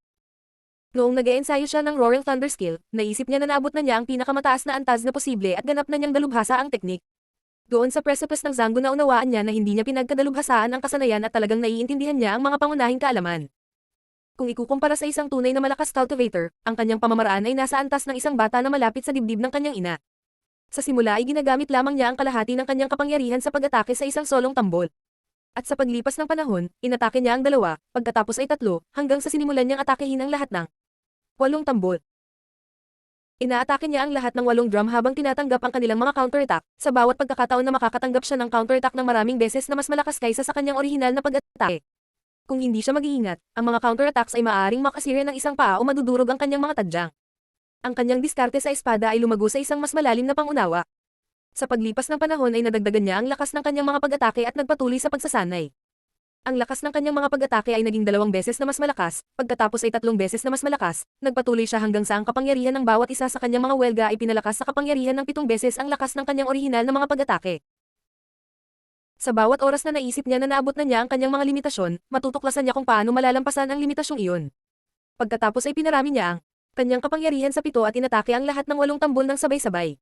Noong nag-eensayo siya ng Roaring Thunder skill, naisip niya na naabot na niya ang pinakamataas na antas na posible at ganap na niyang dalubhasa ang teknik. Doon sa precipice ng Zango naunawaan niya na hindi niya pinagkadalubhasaan ang kasanayan at talagang naiintindihan niya ang mga pangunahing kaalaman. Kung ikukumpara sa isang tunay na malakas cultivator, ang kanyang pamamaraan ay nasa antas ng isang bata na malapit sa dibdib ng kanyang ina. Sa simula ay ginagamit lamang niya ang kalahati ng kanyang kapangyarihan sa pag-atake sa isang solong tambol. At sa paglipas ng panahon, inatake niya ang 2, pagkatapos ay 3, hanggang sa sinimulan niyang atakehin ang lahat ng 8 tambol. Inaatake niya ang lahat ng 8 drum habang tinatanggap ang kanilang mga counterattack, sa bawat pagkakataon na makakatanggap siya ng counterattack ng maraming beses na mas malakas kaysa sa kanyang orihinal na pag-atake. Kung hindi siya mag-iingat, ang mga counterattacks ay maaaring makasira ng isang paa o madudurog ang kanyang mga tadyang. Ang kanyang diskarte sa espada ay lumago sa isang mas malalim na pangunawa. Sa paglipas ng panahon ay nadagdagan niya ang lakas ng kanyang mga pag-atake at nagpatuloy sa pagsasanay. Ang lakas ng kanyang mga pag-atake ay naging 2 beses na mas malakas, pagkatapos ay 3 beses na mas malakas, nagpatuloy siya hanggang sa ang kapangyarihan ng bawat isa sa kanyang mga welga ay pinalakas sa kapangyarihan ng 7 beses ang lakas ng kanyang orihinal na mga pag-atake. Sa bawat oras na naisip niya na naabot na niya ang kanyang mga limitasyon, matutuklasan niya kung paano malalampasan ang limitasyong iyon. Pagkatapos ay pinarami niya ang kanyang kapangyarihan sa 7 at inatake ang lahat ng 8 tambol ng sabay-sabay.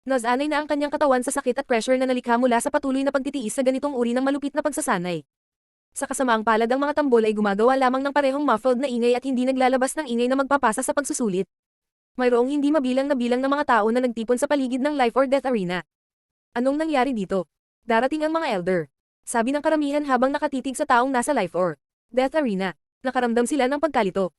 Nasanay na ang kanyang katawan sa sakit at pressure na nalikha mula sa patuloy na pagtitiis sa ganitong uri ng malupit na pagsasanay. Sa kasamaang palad ang mga tambol ay gumagawa lamang ng parehong muffled na ingay at hindi naglalabas ng ingay na magpapasa sa pagsusulit. Mayroong hindi mabilang na bilang ng mga tao na nagtipon sa paligid ng life or death arena. Anong nangyari dito? Darating ang mga elder. Sabi ng karamihan habang nakatitig sa taong nasa life or death arena. Nakaramdam sila ng pagkalito.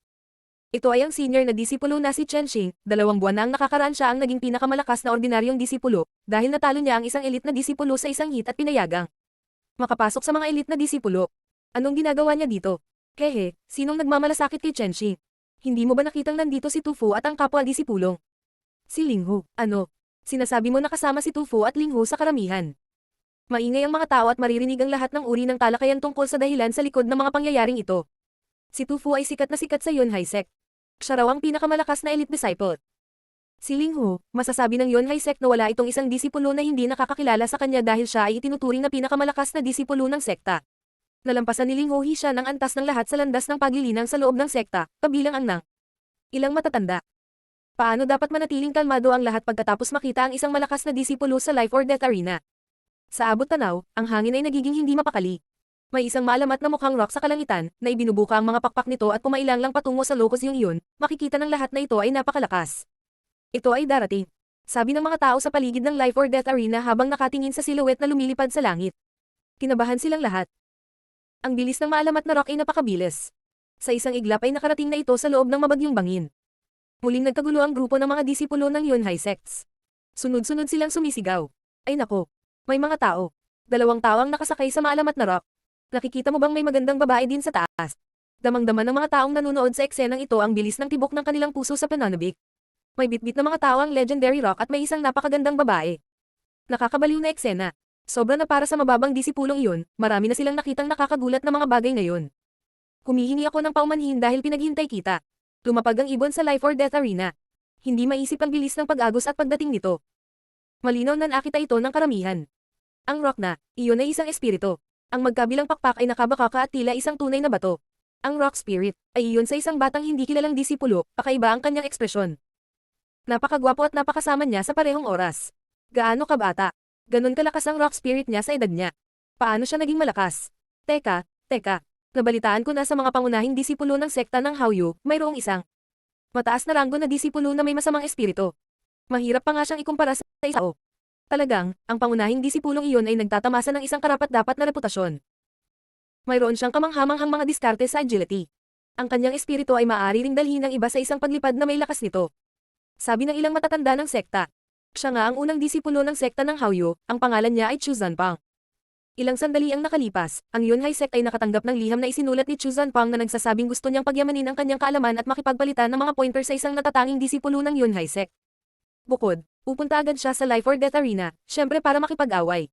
Ito ay ang senior na disipulo na si Chen Xing, 2 buwan na ang nakakaraan siya ang naging pinakamalakas na ordinaryong disipulo, dahil natalo niya ang isang elite na disipulo sa isang hit at pinayagang makapasok sa mga elite na disipulo. Anong ginagawa niya dito? Hehe, sinong nagmamalasakit kay Chen Xing? Hindi mo ba nakitang nandito si Tu Fu at ang kapwa disipulong? Si Ling Hu, ano? Sinasabi mo nakasama si Tu Fu at Ling Hu sa karamihan. Maingay ang mga tao at maririnig ang lahat ng uri ng talakayan tungkol sa dahilan sa likod ng mga pangyayaring ito. Si Tu Fu ay sikat na sikat sa Yunhai sect. Siya raw ang pinakamalakas na elite disciple. Si Ling Hu, masasabi ng Yunhai sect na wala itong isang disipulo na hindi nakakakilala sa kanya dahil siya ay itinuturing na pinakamalakas na disipulo ng sekta. Nalampasan ni Ling Hu siya ng antas ng lahat sa landas ng paglilinang sa loob ng sekta, kabilang ang ilang matatanda. Paano dapat manatiling kalmado ang lahat pagkatapos makita ang isang malakas na disipulo sa life or death arena? Sa abot tanaw, ang hangin ay nagiging hindi mapakali. May isang maalamat na mukhang rock sa kalangitan, na ibinubuka ang mga pakpak nito at pumailang lang patungo sa locus yung iyon, makikita ng lahat na ito ay napakalakas. Ito ay darating. Sabi ng mga tao sa paligid ng life or death arena habang nakatingin sa silhouette na lumilipad sa langit. Kinabahan silang lahat. Ang bilis ng maalamat na rock ay napakabilis. Sa isang iglap ay nakarating na ito sa loob ng mabagyong bangin. Muling nagkagulo ang grupo ng mga disipulo ng Yunhai sects. Sunod-sunod silang sumisigaw. Ay nako. May mga tao. 2 tao ang nakasakay sa maalamat na rock. Nakikita mo bang may magandang babae din sa taas? Damang-dama ng mga taong nanonood sa eksenang ito ang bilis ng tibok ng kanilang puso sa pananabik. May bitbit na mga tao ang legendary rock at may isang napakagandang babae. Nakakabaliw na eksena. Sobra na para sa mababang disipulong iyon, marami na silang nakitang nakakagulat na mga bagay ngayon. Humihingi ako ng paumanhin dahil pinaghintay kita. Lumapag ang ibon sa life or death arena. Hindi maisip ang bilis ng pag-agos at pagdating nito. Malinaw na nakita ito ng karamihan. Ang rock na, iyon ay isang espiritu. Ang magkabilang pakpak ay nakabakaka at tila isang tunay na bato. Ang rock spirit, ay iyon sa isang batang hindi kilalang disipulo, kakaiba ang kanyang ekspresyon. Napakagwapo at napakasama niya sa parehong oras. Gaano kabata? Ganon kalakas ang rock spirit niya sa edad niya. Paano siya naging malakas? Teka. Nabalitaan ko na sa mga pangunahing disipulo ng sekta ng Haoyu, mayroong isang mataas na ranggo na disipulo na may masamang espiritu. Mahirap pa nga siyang ikumpara sa isa. Talagang, ang pangunahing disipulong iyon ay nagtatamasa ng isang karapat-dapat na reputasyon. Mayroon siyang kamanghamanghang mga diskarte sa agility. Ang kanyang espiritu ay maaari ring dalhin ng iba sa isang paglipad na may lakas nito. Sabi ng ilang matatanda ng sekta. Siya nga ang unang disipulo ng sekta ng Haoyu, ang pangalan niya ay Chu Zanpang. Ilang sandali ang nakalipas, ang Yunhai sect ay nakatanggap ng liham na isinulat ni Chu Zanpang na nagsasabing gusto niyang pagyamanin ang kanyang kaalaman at makipagpalitan ng mga pointer sa isang natatanging disipulo ng Yunhai sect. Bukod, pupunta agad siya sa Life or Death Arena, syempre para makipag-away.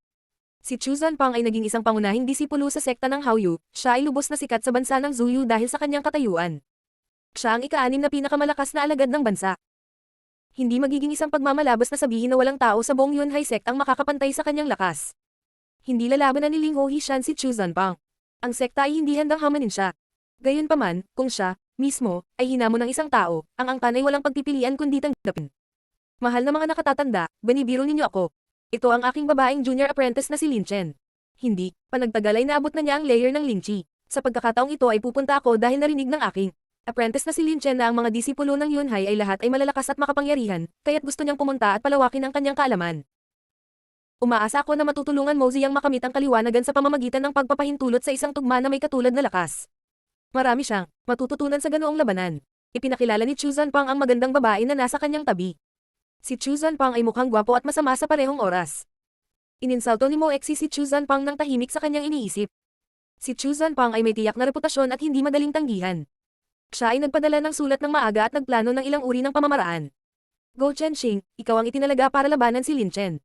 Si Chu Zanpang ay naging isang pangunahing disipulo sa sekta ng Haoyu, siya ay lubos na sikat sa bansa ng Zuyu dahil sa kanyang katayuan. Siya ang ika-6 na pinakamalakas na alagad ng bansa. Hindi magiging isang pagmamalabas na sabihin na walang tao sa buong Yunhai sect ang makakapantay sa kanyang lakas. Hindi lalabanan ni Ling Hohishan si Chu Zanpang. Ang sekta ay hindi handang hamanin siya. Gayunpaman, kung siya, mismo, ay hinamon ng isang tao, ang angkan ay walang pagpipilian kundi tanggapin. Mahal na mga nakatatanda, banibiro ninyo ako. Ito ang aking babaeng junior apprentice na si Lin Chen. Hindi, panagtagal ay naabot na niya ang layer ng Ling Chi. Sa pagkakataong ito ay pupunta ako dahil narinig ng aking apprentice na si Lin Chen na ang mga disipulo ng Yunhai ay lahat ay malalakas at makapangyarihan, kaya't gusto niyang pumunta at palawakin ang kanyang kaalaman. Umaasa ako na matutulungan mo siyang makamit ang kaliwanagan sa pamamagitan ng pagpapahintulot sa isang tugma na may katulad na lakas. Marami siyang matututunan sa ganoong labanan. Ipinakilala ni Chu Zanpang ang magandang babae na nasa kanyang tabi. Si Chu Zanpang ay mukhang gwapo at masama sa parehong oras. Ininsalto ni Mo Exi si Chu Zanpang ng tahimik sa kanyang iniisip. Si Chu Zanpang ay may tiyak na reputasyon at hindi madaling tanggihan. Siya ay nagpadala ng sulat ng maaga at nagplano ng ilang uri ng pamamaraan. Go Chenxing, ikaw ang itinalaga para labanan si Lin Chen.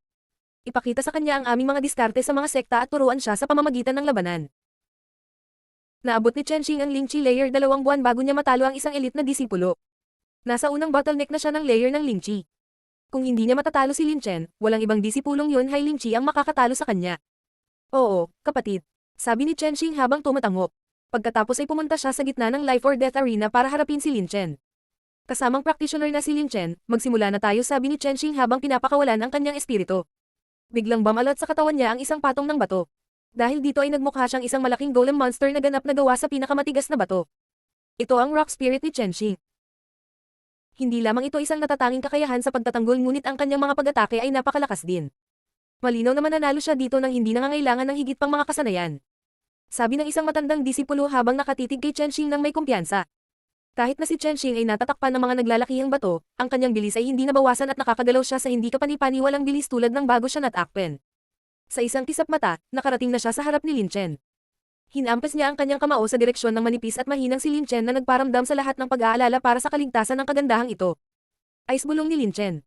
Ipakita sa kanya ang aming mga diskarte sa mga sekta at turuan siya sa pamamagitan ng labanan. Naabot ni Chenxing ang Ling Chi layer 2 buwan bago niya matalo ang isang elite na disipulo. Nasa unang bottleneck na siya ng layer ng Ling Chi. Kung hindi niya matatalo si Lin Chen, walang ibang disipulong Yunhai Ling Chi ang makakatalo sa kanya. Oo, kapatid. Sabi ni Chenxing habang tumatangop. Pagkatapos ay pumunta siya sa gitna ng Life or Death Arena para harapin si Lin Chen. Kasamang practitioner na si Lin Chen, magsimula na tayo sabi ni Chenxing habang pinapakawalan ang kanyang espiritu. Biglang bumalot sa katawan niya ang isang patong ng bato. Dahil dito ay nagmukha siyang isang malaking golem monster na ganap na gawa sa pinakamatigas na bato. Ito ang rock spirit ni Chenxing. Hindi lamang ito isang natatanging kakayahan sa pagtatanggol ngunit ang kanyang mga pag-atake ay napakalakas din. Malinaw na mananalo siya dito nang hindi nangangailangan ng higit pang mga kasanayan. Sabi ng isang matandang disipulo habang nakatitig kay Chenxing ng may kumpiyansa. Kahit na si Chenxing ay natatakpan ng mga naglalakihang bato, ang kanyang bilis ay hindi nabawasan at nakakagalaw siya sa hindi kapani-paniwalang bilis tulad ng bago siya natakpen. Sa isang kisap mata, nakarating na siya sa harap ni Lin Chen. Hinampas niya ang kanyang kamao sa direksyon ng manipis at mahinang si Lin Chen na nagparamdam sa lahat ng pag-aalala para sa kaligtasan ng kagandahang ito. Ice bulong ni Lin Chen.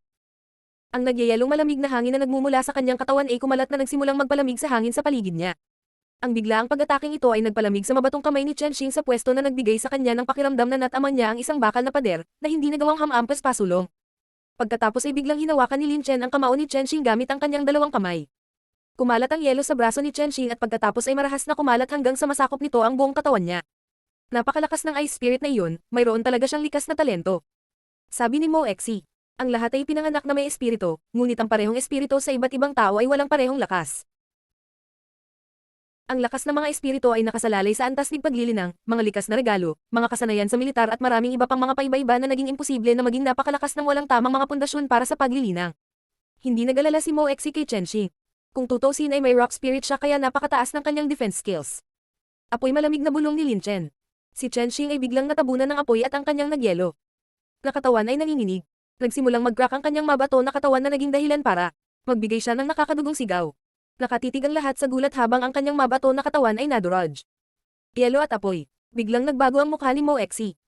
Ang nagyayalong malamig na hangin na nagmumula sa kanyang katawan ay kumalat na nagsimulang magpalamig sa hangin sa paligid niya. Ang biglaang pag-ataking ito ay nagpalamig sa mabatong kamay ni Chenxing sa pwesto na nagbigay sa kanya ng pakiramdam na nataman niya ang isang bakal na pader na hindi nagawang hamampas pasulong. Pagkatapos ay biglang hinawakan ni Lin Chen ang kamao ni Chenxing gamit ang kanyang dalawang kamay. Kumalat ang yelo sa braso ni Chenxing at pagkatapos ay marahas na kumalat hanggang sa masakop nito ang buong katawan niya. Napakalakas ng ice spirit na iyon, mayroon talaga siyang likas na talento. Sabi ni Mo Exi. Ang lahat ay pinanganak na may espiritu, ngunit ang parehong espiritu sa iba't ibang tao ay walang parehong lakas. Ang lakas ng mga espiritu ay nakasalalay sa antas ng paglilinang, mga likas na regalo, mga kasanayan sa militar at maraming iba pang mga paiba-iba na naging imposible na maging napakalakas ng walang tamang mga pundasyon para sa paglilinang. Hindi nag-alala si Mo Exi kay Chenxing. Kung tutusin ay may rock spirit siya kaya napakataas ng kanyang defense skills. Apoy malamig na bulong ni Lin Chen. Si Chenxing ay biglang natabunan ng apoy at ang kanyang nagyelo. Nakatawan ay nanginginig. Nagsimulang mag-crack ang kanyang mabato na katawan na naging dahilan para magbigay siya ng nakakadugong sigaw. Nakatitig ang lahat sa gulat habang ang kanyang mabato na katawan ay nadurog. Yelo at apoy. Biglang nagbago ang mukha ni Mo Exi.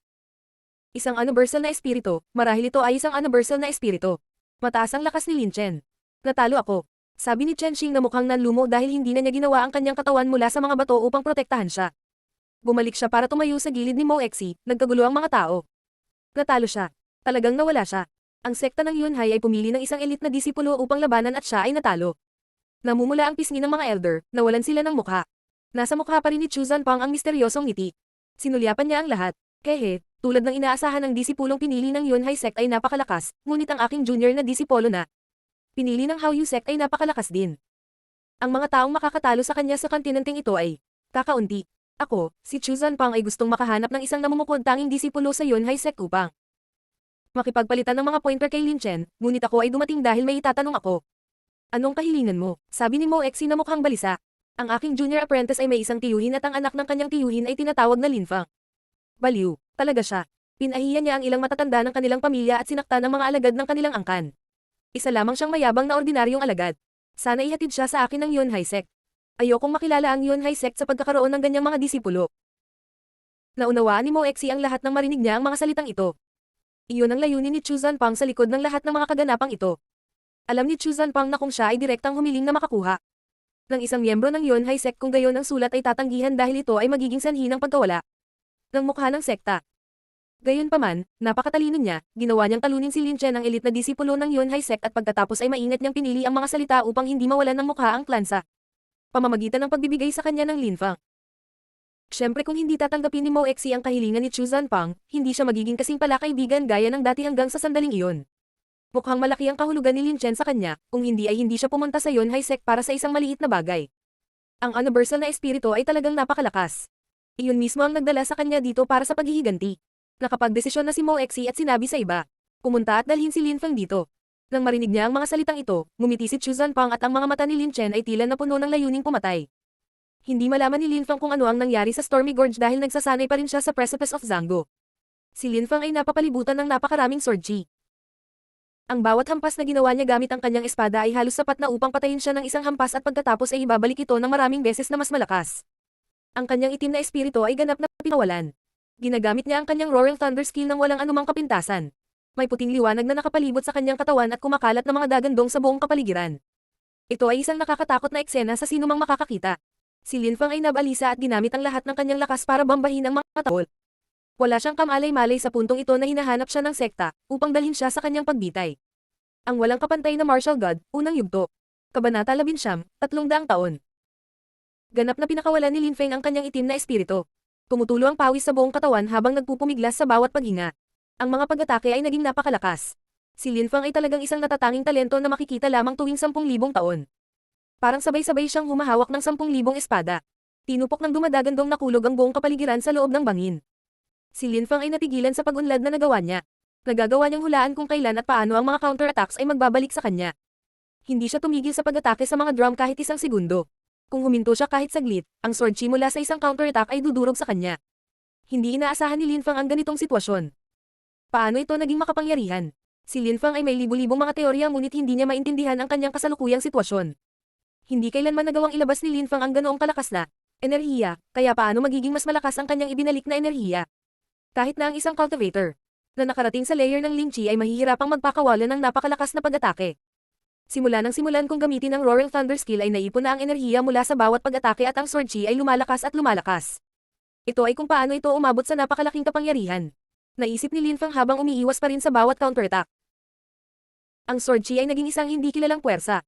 Isang universal na espiritu, marahil ito ay isang universal na espiritu. Mataas ang lakas ni Lin Chen. Natalo ako. Sabi ni Chenxing na mukhang nanlumo dahil hindi na niya ginawa ang kanyang katawan mula sa mga bato upang protektahan siya. Bumalik siya para tumayo sa gilid ni Mo Exi, nagkagulo ang mga tao. Natalo siya. Talagang nawala siya. Ang sekta ng Yunhai ay pumili ng isang elite na disipulo upang labanan at siya ay natalo. Namumula ang pisngi ng mga elder, nawalan sila ng mukha. Nasa mukha pa rin ni Chu Zanpang ang misteryosong ngiti. Sinulyapan niya ang lahat. Kehe, tulad ng inaasahan ng disipulong pinili ng Yunhai sect ay napakalakas, ngunit ang aking junior na disipolo na pinili ng Haoyu sect ay napakalakas din. Ang mga taong makakatalo sa kanya sa kontinenteng ito ay kakaunti. Ako, si Chu Zanpang ay gustong makahanap ng isang namumukod tanging disipulo sa Yunhai sect upang makipagpalitan ng mga pointer kay Lin Chen, ngunit ako ay dumating dahil may itatanong ako. Anong kahilingan mo? Sabi ni Mo Exi na mukhang balisa. Ang aking junior apprentice ay may isang tiyuhin at ang anak ng kanyang tiyuhin ay tinatawag na Linfang. Baliw, talaga siya. Pinahiya niya ang ilang matatanda ng kanilang pamilya at sinaktan ang mga alagad ng kanilang angkan. Isa lamang siyang mayabang na ordinaryong alagad. Sana ihatid siya sa akin ng Yunhai sect. Ayokong makilala ang Yunhai sect sa pagkakaroon ng ganyang mga disipulo. Naunawaan ni Moexi ang lahat nang marinig niya ang mga salitang ito. Iyon ang layunin ni Chu Zanpang sa likod ng lahat ng mga kaganapang ito. Alam ni Chu Zanpang na kung siya ay direktang humiling na makakuha ng isang miyembro ng Yunhai sect kung gayon ang sulat ay tatanggihan dahil ito ay magiging sanhi ng pagkawala ng mukha ng sekta. Gayunpaman, napakatalino niya, ginawa niyang talunin si Lin Chen ang elite na disipulo ng Yunhai sect at pagkatapos ay maingat niyang pinili ang mga salita upang hindi mawalan ng mukha ang klan sa pamamagitan ng pagbibigay sa kanya ng Linfang. Siyempre kung hindi tatanggapin ni Moexi ang kahilingan ni Chu Zanpang, hindi siya magiging kasing palakaibigan gaya ng dati hanggang sa sandaling iyon. Mukhang malaki ang kahulugan ni Lin Chen sa kanya, kung hindi ay hindi siya pumunta sa Yunhai sect para sa isang maliit na bagay. Ang universal na espiritu ay talagang napakalakas. Iyon mismo ang nagdala sa kanya dito para sa paghihiganti. Nakapagdesisyon na si Moexi at sinabi sa iba, pumunta at dalhin si Linfang dito. Nang marinig niya ang mga salitang ito, ngumiti si Chu Zanpang at ang mga mata ni Lin Chen ay tila na puno ng layuning pumatay. Hindi malaman ni Linfang kung ano ang nangyari sa Stormy Gorge dahil nagsasanay pa rin siya sa Precipice of Zango. Si Linfang ay napapalibutan ng napakaraming sword chi. Ang bawat hampas na ginawa niya gamit ang kanyang espada ay halos sapat na upang patayin siya ng isang hampas at pagkatapos ay ibabalik ito ng maraming beses na mas malakas. Ang kanyang itim na espiritu ay ganap na pinawalan. Ginagamit niya ang kanyang Roaring Thunder skill nang walang anumang kapintasan. May puting liwanag na nakapalibot sa kanyang katawan at kumakalat na mga dagandong sa buong kapaligiran. Ito ay isang nakakatakot na eksena sa sinumang makakakita. Si Linfang ay nabalisa at ginamit ang lahat ng kanyang lakas para bambahin ang mga tao. Wala siyang kamalay-malay sa puntong ito na hinahanap siya ng sekta, upang dalhin siya sa kanyang pagbitay. Ang walang kapantay na martial god, unang yugto. Kabanata 19, 300 taon. Ganap na pinakawalan ni Linfeng ang kanyang itim na espiritu. Tumutulo ang pawis sa buong katawan habang nagpupumiglas sa bawat paghinga. Ang mga pag-atake ay naging napakalakas. Si Linfeng ay talagang isang natatanging talento na makikita lamang tuwing 10,000 taon. Parang sabay-sabay siyang humahawak ng 10,000 espada. Tinupok ng dumadagandong nakulog ang buong kapaligiran sa loob ng bangin. Si Linfang ay natigilan sa pag-unlad na nagawa niya. Nagagawa niyang hulaan kung kailan at paano ang mga counterattacks ay magbabalik sa kanya. Hindi siya tumigil sa pag-atake sa mga drum kahit isang segundo. Kung huminto siya kahit saglit, ang sword chi mula sa isang counterattack ay dudurog sa kanya. Hindi inaasahan ni Linfang ang ganitong sitwasyon. Paano ito naging makapangyarihan? Si Linfang ay may libu-libong mga teorya ngunit hindi niya maintindihan ang kanyang kasalukuyang sitwasyon. Hindi kailanman nagawang ilabas ni Linfang ang ganoong kalakas na enerhiya, kaya paano magiging mas malakas ang kanyang ibinalik na enerhiya? Kahit na ang isang cultivator na nakarating sa layer ng Ling Chi ay mahihirapang magpakawala ng napakalakas na pag-atake. Simulan kung gamitin ang Roaring Thunder skill ay naipon na ang enerhiya mula sa bawat pag-atake at ang sword chi ay lumalakas at lumalakas. Ito ay kung paano ito umabot sa napakalaking kapangyarihan. Naisip ni Linfang habang umiiwas pa rin sa bawat counterattack. Ang sword chi ay naging isang hindi kilalang puwersa.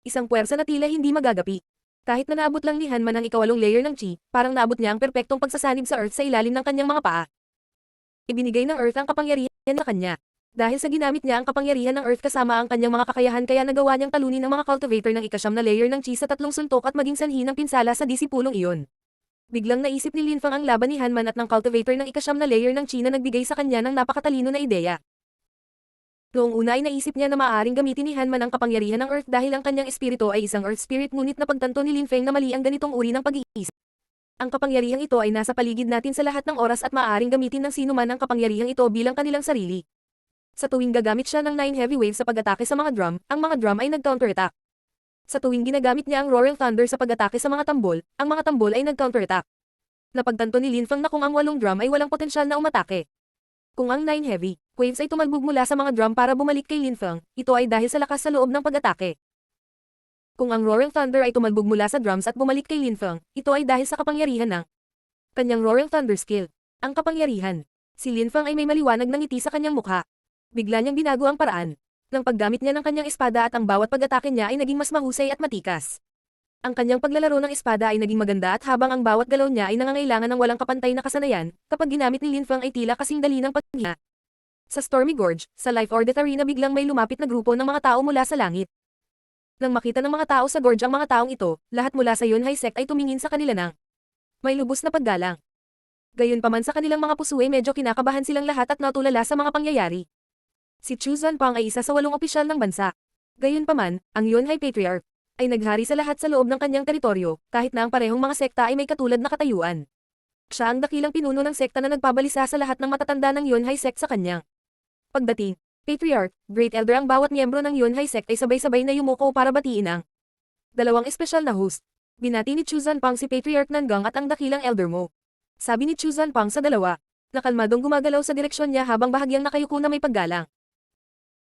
Isang puwersa na tila hindi magagapi. Kahit na naabot lang ni Hanman ang ikawalong layer ng chi, parang naabot niya ang perpektong pagsasanib sa Earth sa ilalim ng kanyang mga paa. Ibinigay ng Earth ang kapangyarihan sa kanya. Dahil sa ginamit niya ang kapangyarihan ng Earth kasama ang kanyang mga kakayahan kaya nagawa niyang talunin ang mga cultivator ng ikasyam na layer ng chi sa 3 suntok at maging sanhi ng pinsala sa disipulong iyon. Biglang naisip ni Linfang ang laban ni Hanman at ng cultivator ng ikasyam na layer ng chi na nagbigay sa kanya ng napakatalino na ideya. Noong una ay naisip niya na maaaring gamitin ni Hanman ang kapangyarihan ng Earth dahil ang kanyang espiritu ay isang Earth spirit ngunit napagtanto ni Linfeng na mali ang ganitong uri ng pag-iisip. Ang kapangyarihang ito ay nasa paligid natin sa lahat ng oras at maaaring gamitin ng sino man ang kapangyarihang ito bilang kanilang sarili. Sa tuwing gagamit siya ng 9 heavy waves sa pag-atake sa mga drum, ang mga drum ay nag-counterattack. Sa tuwing ginagamit niya ang Roaring Thunder sa pag-atake sa mga tambol, ang mga tambol ay nag-counterattack. Napagtanto ni Linfang na kung ang 8 drum ay walang potensyal na umatake. Kung ang 9 heavy waves ay tumalbog mula sa mga drum para bumalik kay Linfang, ito ay dahil sa lakas sa loob ng pag-atake. Kung ang Roaring Thunder ay tumalbog mula sa drums at bumalik kay Linfang, ito ay dahil sa kapangyarihan ng kanyang Roaring Thunder skill. Ang kapangyarihan. Si Linfang ay may maliwanag na ngiti sa kanyang mukha. Bigla niyang binago ang paraan ng paggamit niya ng kanyang espada at ang bawat pag-atake niya ay naging mas mahusay at matikas. Ang kanyang paglalaro ng espada ay naging maganda at habang ang bawat galaw niya ay nangangailangan ng walang kapantay na kasanayan, kapag ginamit ni Linfang ay tila kasing dali ng paghinga. Sa Stormy Gorge, sa Life or Death Arena biglang may lumapit na grupo ng mga tao mula sa langit. Nang makita ng mga tao sa gorge ang mga taong ito, lahat mula sa Yunhai sect ay tumingin sa kanila ng may lubos na paggalang. Gayunpaman sa kanilang mga puso ay medyo kinakabahan silang lahat at natulala sa mga pangyayari. Si Chu Zanpang ay isa sa 8 opisyal ng bansa. Gayunpaman, ang Yunhai Patriarch ay naghari sa lahat sa loob ng kanyang teritoryo, kahit na ang parehong mga sekta ay may katulad na katayuan. Siya ang dakilang pinuno ng sekta na nagpabalisa sa lahat ng matatanda ng Yunhai sect sa kanya. Pagdating, Patriarch, Great Elder ang bawat miyembro ng Yunhai sect ay sabay-sabay na yumuko para batiin ang dalawang espesyal na host. Binati ni Chu Zanpang si Patriarch Nangang at ang dakilang Elder Mo. Sabi ni Chu Zanpang sa dalawa, na kalmadong gumagalaw sa direksyon niya habang bahagyang nakayuko na may paggalang.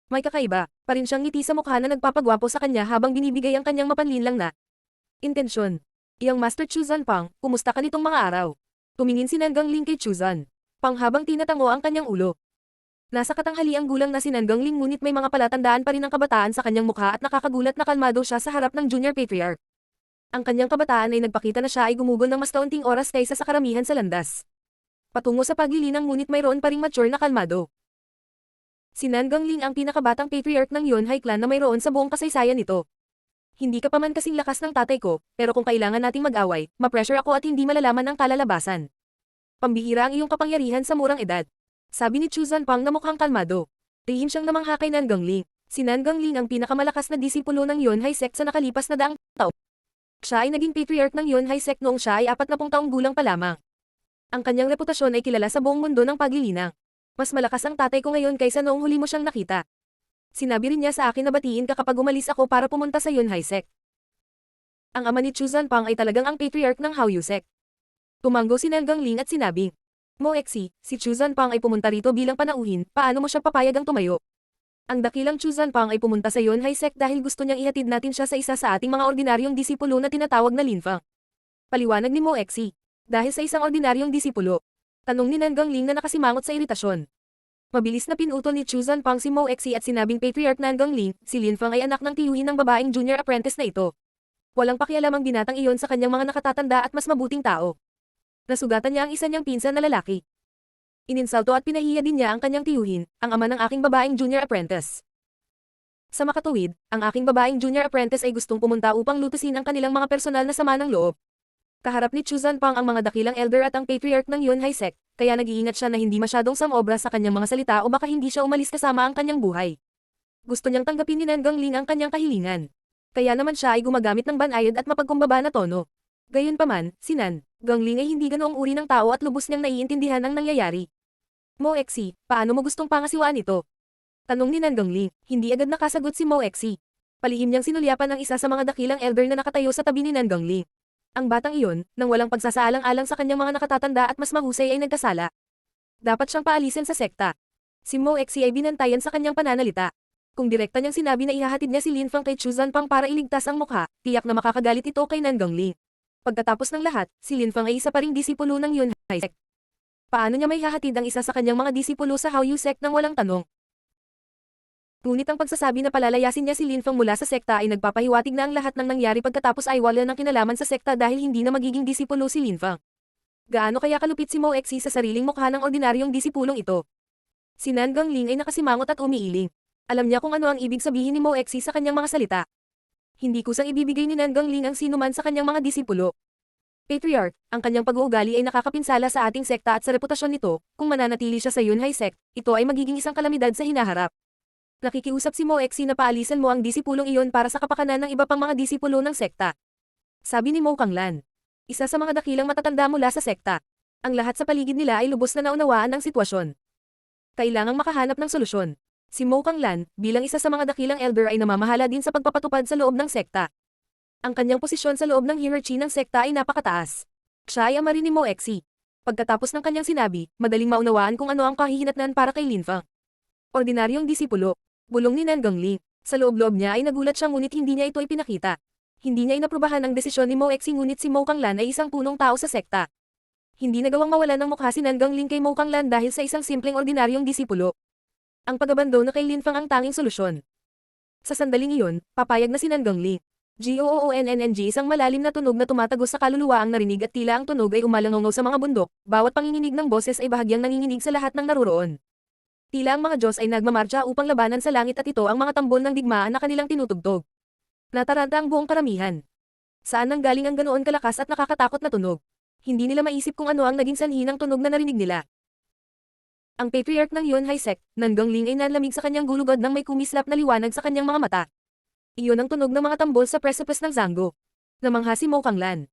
May kakaiba, pa rin siyang ngiti sa mukha na nagpapagwapo sa kanya habang binibigay ang kanyang mapanlinlang na intensyon. Iyang Master Chu Zanpang, kumusta ka nitong mga araw? Tumingin si Nangang Ling kay Chu Zanpang habang tinatango ang kanyang ulo. Nasa katanghaliang gulang na si Nangang Ling ngunit may mga palatandaan pa rin ng kabataan sa kanyang mukha at nakakagulat na kalmado siya sa harap ng Junior Patriarch. Ang kanyang kabataan ay nagpakita na siya ay gumugon ng mas kaunting oras kaysa sa karamihan sa landas. Patungo sa paglilinang ngunit mayroon pa ring mature na kalmado. Si Nangang Ling ang pinakabatang Patriarch ng Yunhai clan na mayroon sa buong kasaysayan nito. Hindi ka pa man kasing lakas ng tatay ko, pero kung kailangan nating mag-away, ma-pressure ako at hindi malalaman ang kalalabasan. Pambihira ang iyong kapangyarihan sa murang edad. Sabi ni Chu Zanpang na mukhang kalmado. Lihim siyang namangha kay Nangang Ling. Si Nangang Ling ang pinakamalakas na disipulo ng Yunhai sect sa nakalipas na daang taon. Siya ay naging Patriarch ng Yunhai sect noong siya ay 40 taong gulang pa lamang. Ang kanyang reputasyon ay kilala sa buong mundo ng paglilinang. Mas malakas ang tatay ko ngayon kaysa noong huli mo siyang nakita. Sinabi rin niya sa akin na batiin ka kapag umalis ako para pumunta sa Yunhai sect. Ang ama ni Chu Zanpang ay talagang ang Patriarch ng Haoyu sect. Tumanggo si Nangang Ling at sinabi, Mo Exi, si Chu Zanpang ay pumunta rito bilang panauhin, paano mo siya papayagang tumayo? Ang dakilang Chu Zanpang ay pumunta sa Yunhai sect dahil gusto niyang ihatid natin siya sa isa sa ating mga ordinaryong disipulo na tinatawag na Linfang. Paliwanag ni Mo Exi. Dahil sa isang ordinaryong disipulo. Tanong ni Nangang Ling na nakasimangot sa iritasyon. Mabilis na pinutol ni Chu Zanpang si Mo Exi at sinabing Patriarch Nangang Ling, si Linfang ay anak ng tiyuhin ng babaeng junior apprentice na ito. Walang pakialamang binatang iyon sa kanyang mga nakatatanda at mas mabuting tao. Nasugatan niya ang isa niyang pinsan na lalaki. Ininsalto at pinahiya din niya ang kanyang tiyuhin, ang ama ng aking babaeng junior apprentice. Sa makatuwid, ang aking babaeng junior apprentice ay gustong pumunta upang lutusin ang kanilang mga personal na sama ng loob. Kaharap ni Chu Zanpang ang mga dakilang elder at ang Patriarch ng Yunhai sect, kaya nag-iingat siya na hindi masyadong samobra sa kanyang mga salita o baka hindi siya umalis kasama ang kanyang buhay. Gusto niyang tanggapin ni Nangang Ling ang kanyang kahilingan. Kaya naman siya ay gumagamit ng banayad at mapagkumbaba na tono. Gayunpaman, si Nangang Ling ay hindi ganoong uri ng tao at lubos niyang naiintindihan ang nangyayari. Mo Exi, paano mo gustong pangasiwaan ito? Tanong ni Nangang Ling, hindi agad nakasagot si Mo Exi. Palihim niyang sinulyapan ang isa sa mga dakilang elder na nakatayo sa tabi ni Nangang Ling. Ang batang iyon, nang walang pagsasaalang-alang sa kanyang mga nakatatanda at mas mahusay ay nagkasala. Dapat siyang paalisin sa sekta. Si Mo Exi ay binantayan sa kanyang pananalita. Kung direkta niyang sinabi na ihahatid niya si Linfang kay Chu Zanpang para iligtas ang mukha, tiyak na makakagalit ito kay Nangang Ling. Pagkatapos ng lahat, si Linfang ay isa pa ring disipulo ng Yunhai sect. Paano niya may hahatid ang isa sa kanyang mga disipulo sa Haoyu sect nang walang tanong? Ngunit ang pagsasabi na palalayasin niya si Linfang mula sa sekta ay nagpapahiwatig na ang lahat ng nangyari pagkatapos ay wala ng kinalaman sa sekta dahil hindi na magiging disipulo si Linfang. Gaano kaya kalupit si Mo Exi sa sariling mukha ng ordinaryong disipulong ito? Si Nangang Ling ay nakasimangot at umiiling. Alam niya kung ano ang ibig sabihin ni Mo Exi sa kanyang mga salita. Hindi kusang ibibigay ni Nangang Ling ang sinuman sa kanyang mga disipulo. Patriarch, ang kanyang pag-uugali ay nakakapinsala sa ating sekta at sa reputasyon nito, kung mananatili siya sa Yunhai sect, ito ay magiging isang kalamidad sa hinaharap. Nakikiusap si Mo Exi na paalisan mo ang disipulong iyon para sa kapakanan ng iba pang mga disipulo ng sekta. Sabi ni Mo Kanglan. Isa sa mga dakilang matatanda mula sa sekta. Ang lahat sa paligid nila ay lubos na naunawaan ng sitwasyon. Kailangang makahanap ng solusyon. Si Mo Kanglan, bilang isa sa mga dakilang elder ay namamahala din sa pagpapatupad sa loob ng sekta. Ang kanyang posisyon sa loob ng hierarchy ng sekta ay napakataas. Siya ay ama rin ni Mo Exi. Pagkatapos ng kanyang sinabi, madaling maunawaan kung ano ang kahihinatnan para kay Linfang. Ordinaryong disipulo. Bulong ni Nangang Ling. Sa loob-loob niya ay nagulat siya ngunit hindi niya ito ipinakita. Hindi niya inaprubahan ang desisyon ni Mo Exi ngunit si Mo Kanglan ay isang punong tao sa sekta. Hindi nagawang mawalan ng mukha si Nangang Ling kay Mo Kanglan dahil sa isang simpleng ordinaryong disipulo. Ang pag-abandono kay Linfang ang tanging solusyon. Sa sandaling iyon, papayag na si Nangang Ling. GOONNNG isang malalim na tunog na tumatagos sa kaluluwa ang narinig at tila ang tunog ay umalangaw sa mga bundok, bawat panginginig ng boses ay bahagyang nanginginig sa lahat ng naruroon. Tila ang mga Diyos ay nagmamarcha upang labanan sa langit at ito ang mga tambol ng digmaan na kanilang tinutugtog. Nataranta ang buong karamihan. Saan nanggaling ang ganoon kalakas at nakakatakot na tunog? Hindi nila maisip kung ano ang naging sanhi ng tunog na narinig nila. Ang Patriarch ng Yunhai sect, Nangang Ling ay nanlamig sa kanyang gulugod nang may kumislap na liwanag sa kanyang mga mata. Iyon ang tunog ng mga tambol sa precipice ng Zango. Namangha si Mo Kanglan.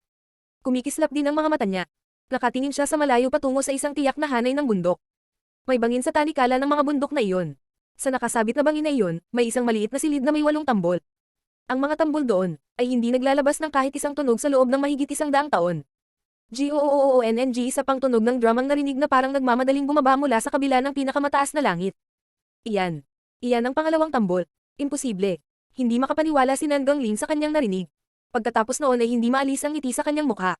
Kumikislap din ang mga mata niya. Nakatingin siya sa malayo patungo sa isang tiyak na hanay ng bundok. May bangin sa tanikala ng mga bundok na iyon. Sa nakasabit na bangin na iyon, may isang maliit na silid na may 8 tambol. Ang mga tambol doon ay hindi naglalabas ng kahit isang tunog sa loob ng mahigit 100 taon. GOOONNG, isa pang tunog ng drum ang narinig na parang nagmamadaling bumaba mula sa kabila ng pinakamataas na langit. Iyan. Iyan ang pangalawang tambol. Imposible. Hindi makapaniwala si Nan Gangling sa kanyang narinig. Pagkatapos noon ay hindi maalis ang ngiti sa kanyang mukha.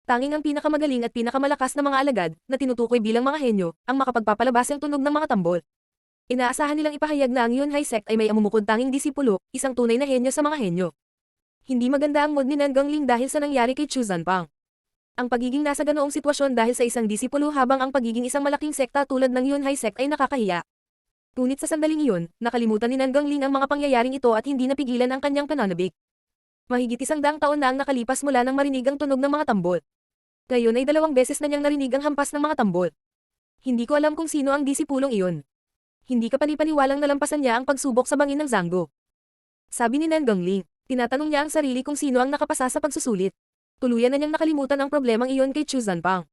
Tanging ang pinakamagaling at pinakamalakas na mga alagad, na tinutukoy bilang mga henyo, ang makapagpapalabas ang tunog ng mga tambol. Inaasahan nilang ipahayag na ang Yunhai sect ay may amumukod tanging disipulo, isang tunay na henyo sa mga henyo. Hindi maganda ang mood ni Nan Gangling dahil sa nangyari kay Chu Zanpang. Ang pagiging nasa ganoong sitwasyon dahil sa isang disipulo habang ang pagiging isang malaking sekta tulad ng Yunhai sect ay nakakahiya. Ngunit sa sandaling iyon, nakalimutan ni Nan Gangling ang mga pangyayaring ito at hindi napigilan ang kanyang pananabik. Mahigit 100 taon na ang nakalipas mula nang marinig ang tunog ng mga tambol. Ngayon ay 2 beses na niyang narinig ang hampas ng mga tambol. Hindi ko alam kung sino ang disipulong iyon. Hindi kapani-paniwalang nalampasan niya ang pagsubok sa bangin ng Zango. Sabi ni Nan Gangling, tinatanong niya ang sarili kung sino ang nakapasa sa pagsusulit. Tuluyan na niyang nakalimutan ang problemang iyon kay Chu Zanpang.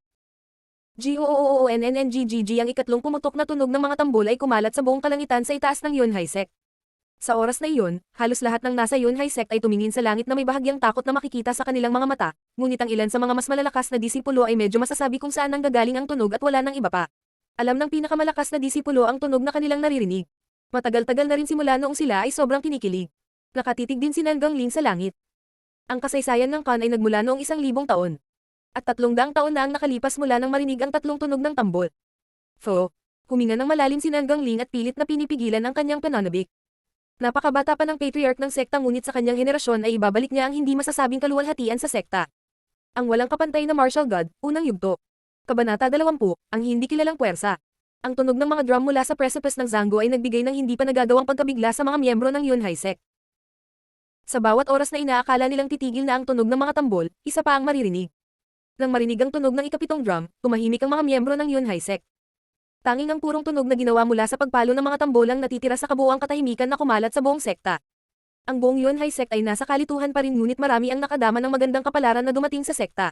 GOOONNNGGG, ang ikatlong pumutok na tunog ng mga tambol ay kumalat sa buong kalangitan sa itaas ng Yunhai sect. Sa oras na iyon, halos lahat ng nasa Yunhai sect ay tumingin sa langit na may bahagyang takot na makikita sa kanilang mga mata, ngunit ang ilan sa mga mas malalakas na disipulo ay medyo masasabi kung saan nanggagaling ang tunog at wala nang iba pa. Alam ng pinakamalakas na disipulo ang tunog na kanilang naririnig. Matagal-tagal na rin simula noong sila ay sobrang kinikilig. Nakatitig din si Nan Gangling sa langit. Ang kasaysayan ng Khan ay nagmula noong 1000 taon. At 300 taon na ang nakalipas mula nang marinig ang 3 tunog ng tambol. Huminga ng malalim si Nan Gangling at pilit na pinipigilan ang kanyang pananabik. Napakabata pa ng patriarch ng sekta ngunit sa kanyang henerasyon ay ibabalik niya ang hindi masasabing kaluwalhatian sa sekta. Ang walang kapantay na martial god, unang yugto. Kabanata 20, ang hindi kilalang puwersa. Ang tunog ng mga drum mula sa precipice ng Zango ay nagbigay ng hindi pa nagagawang pagkabigla sa mga miyembro ng Yunhai sect. Sa bawat oras na inaakala nilang titigil na ang tunog ng mga tambol, isa pa ang maririnig. Nang marinig ang tunog ng ikapitong drum, tumahimik ang mga miyembro ng Yunhai sect. Tanging ang purong tunog na ginawa mula sa pagpalo ng mga tambol ang natitira sa kabuuang katahimikan na kumalat sa buong sekta. Ang buong Yunhai sect ay nasa kalituhan pa rin ngunit marami ang nakadama ng magandang kapalaran na dumating sa sekta.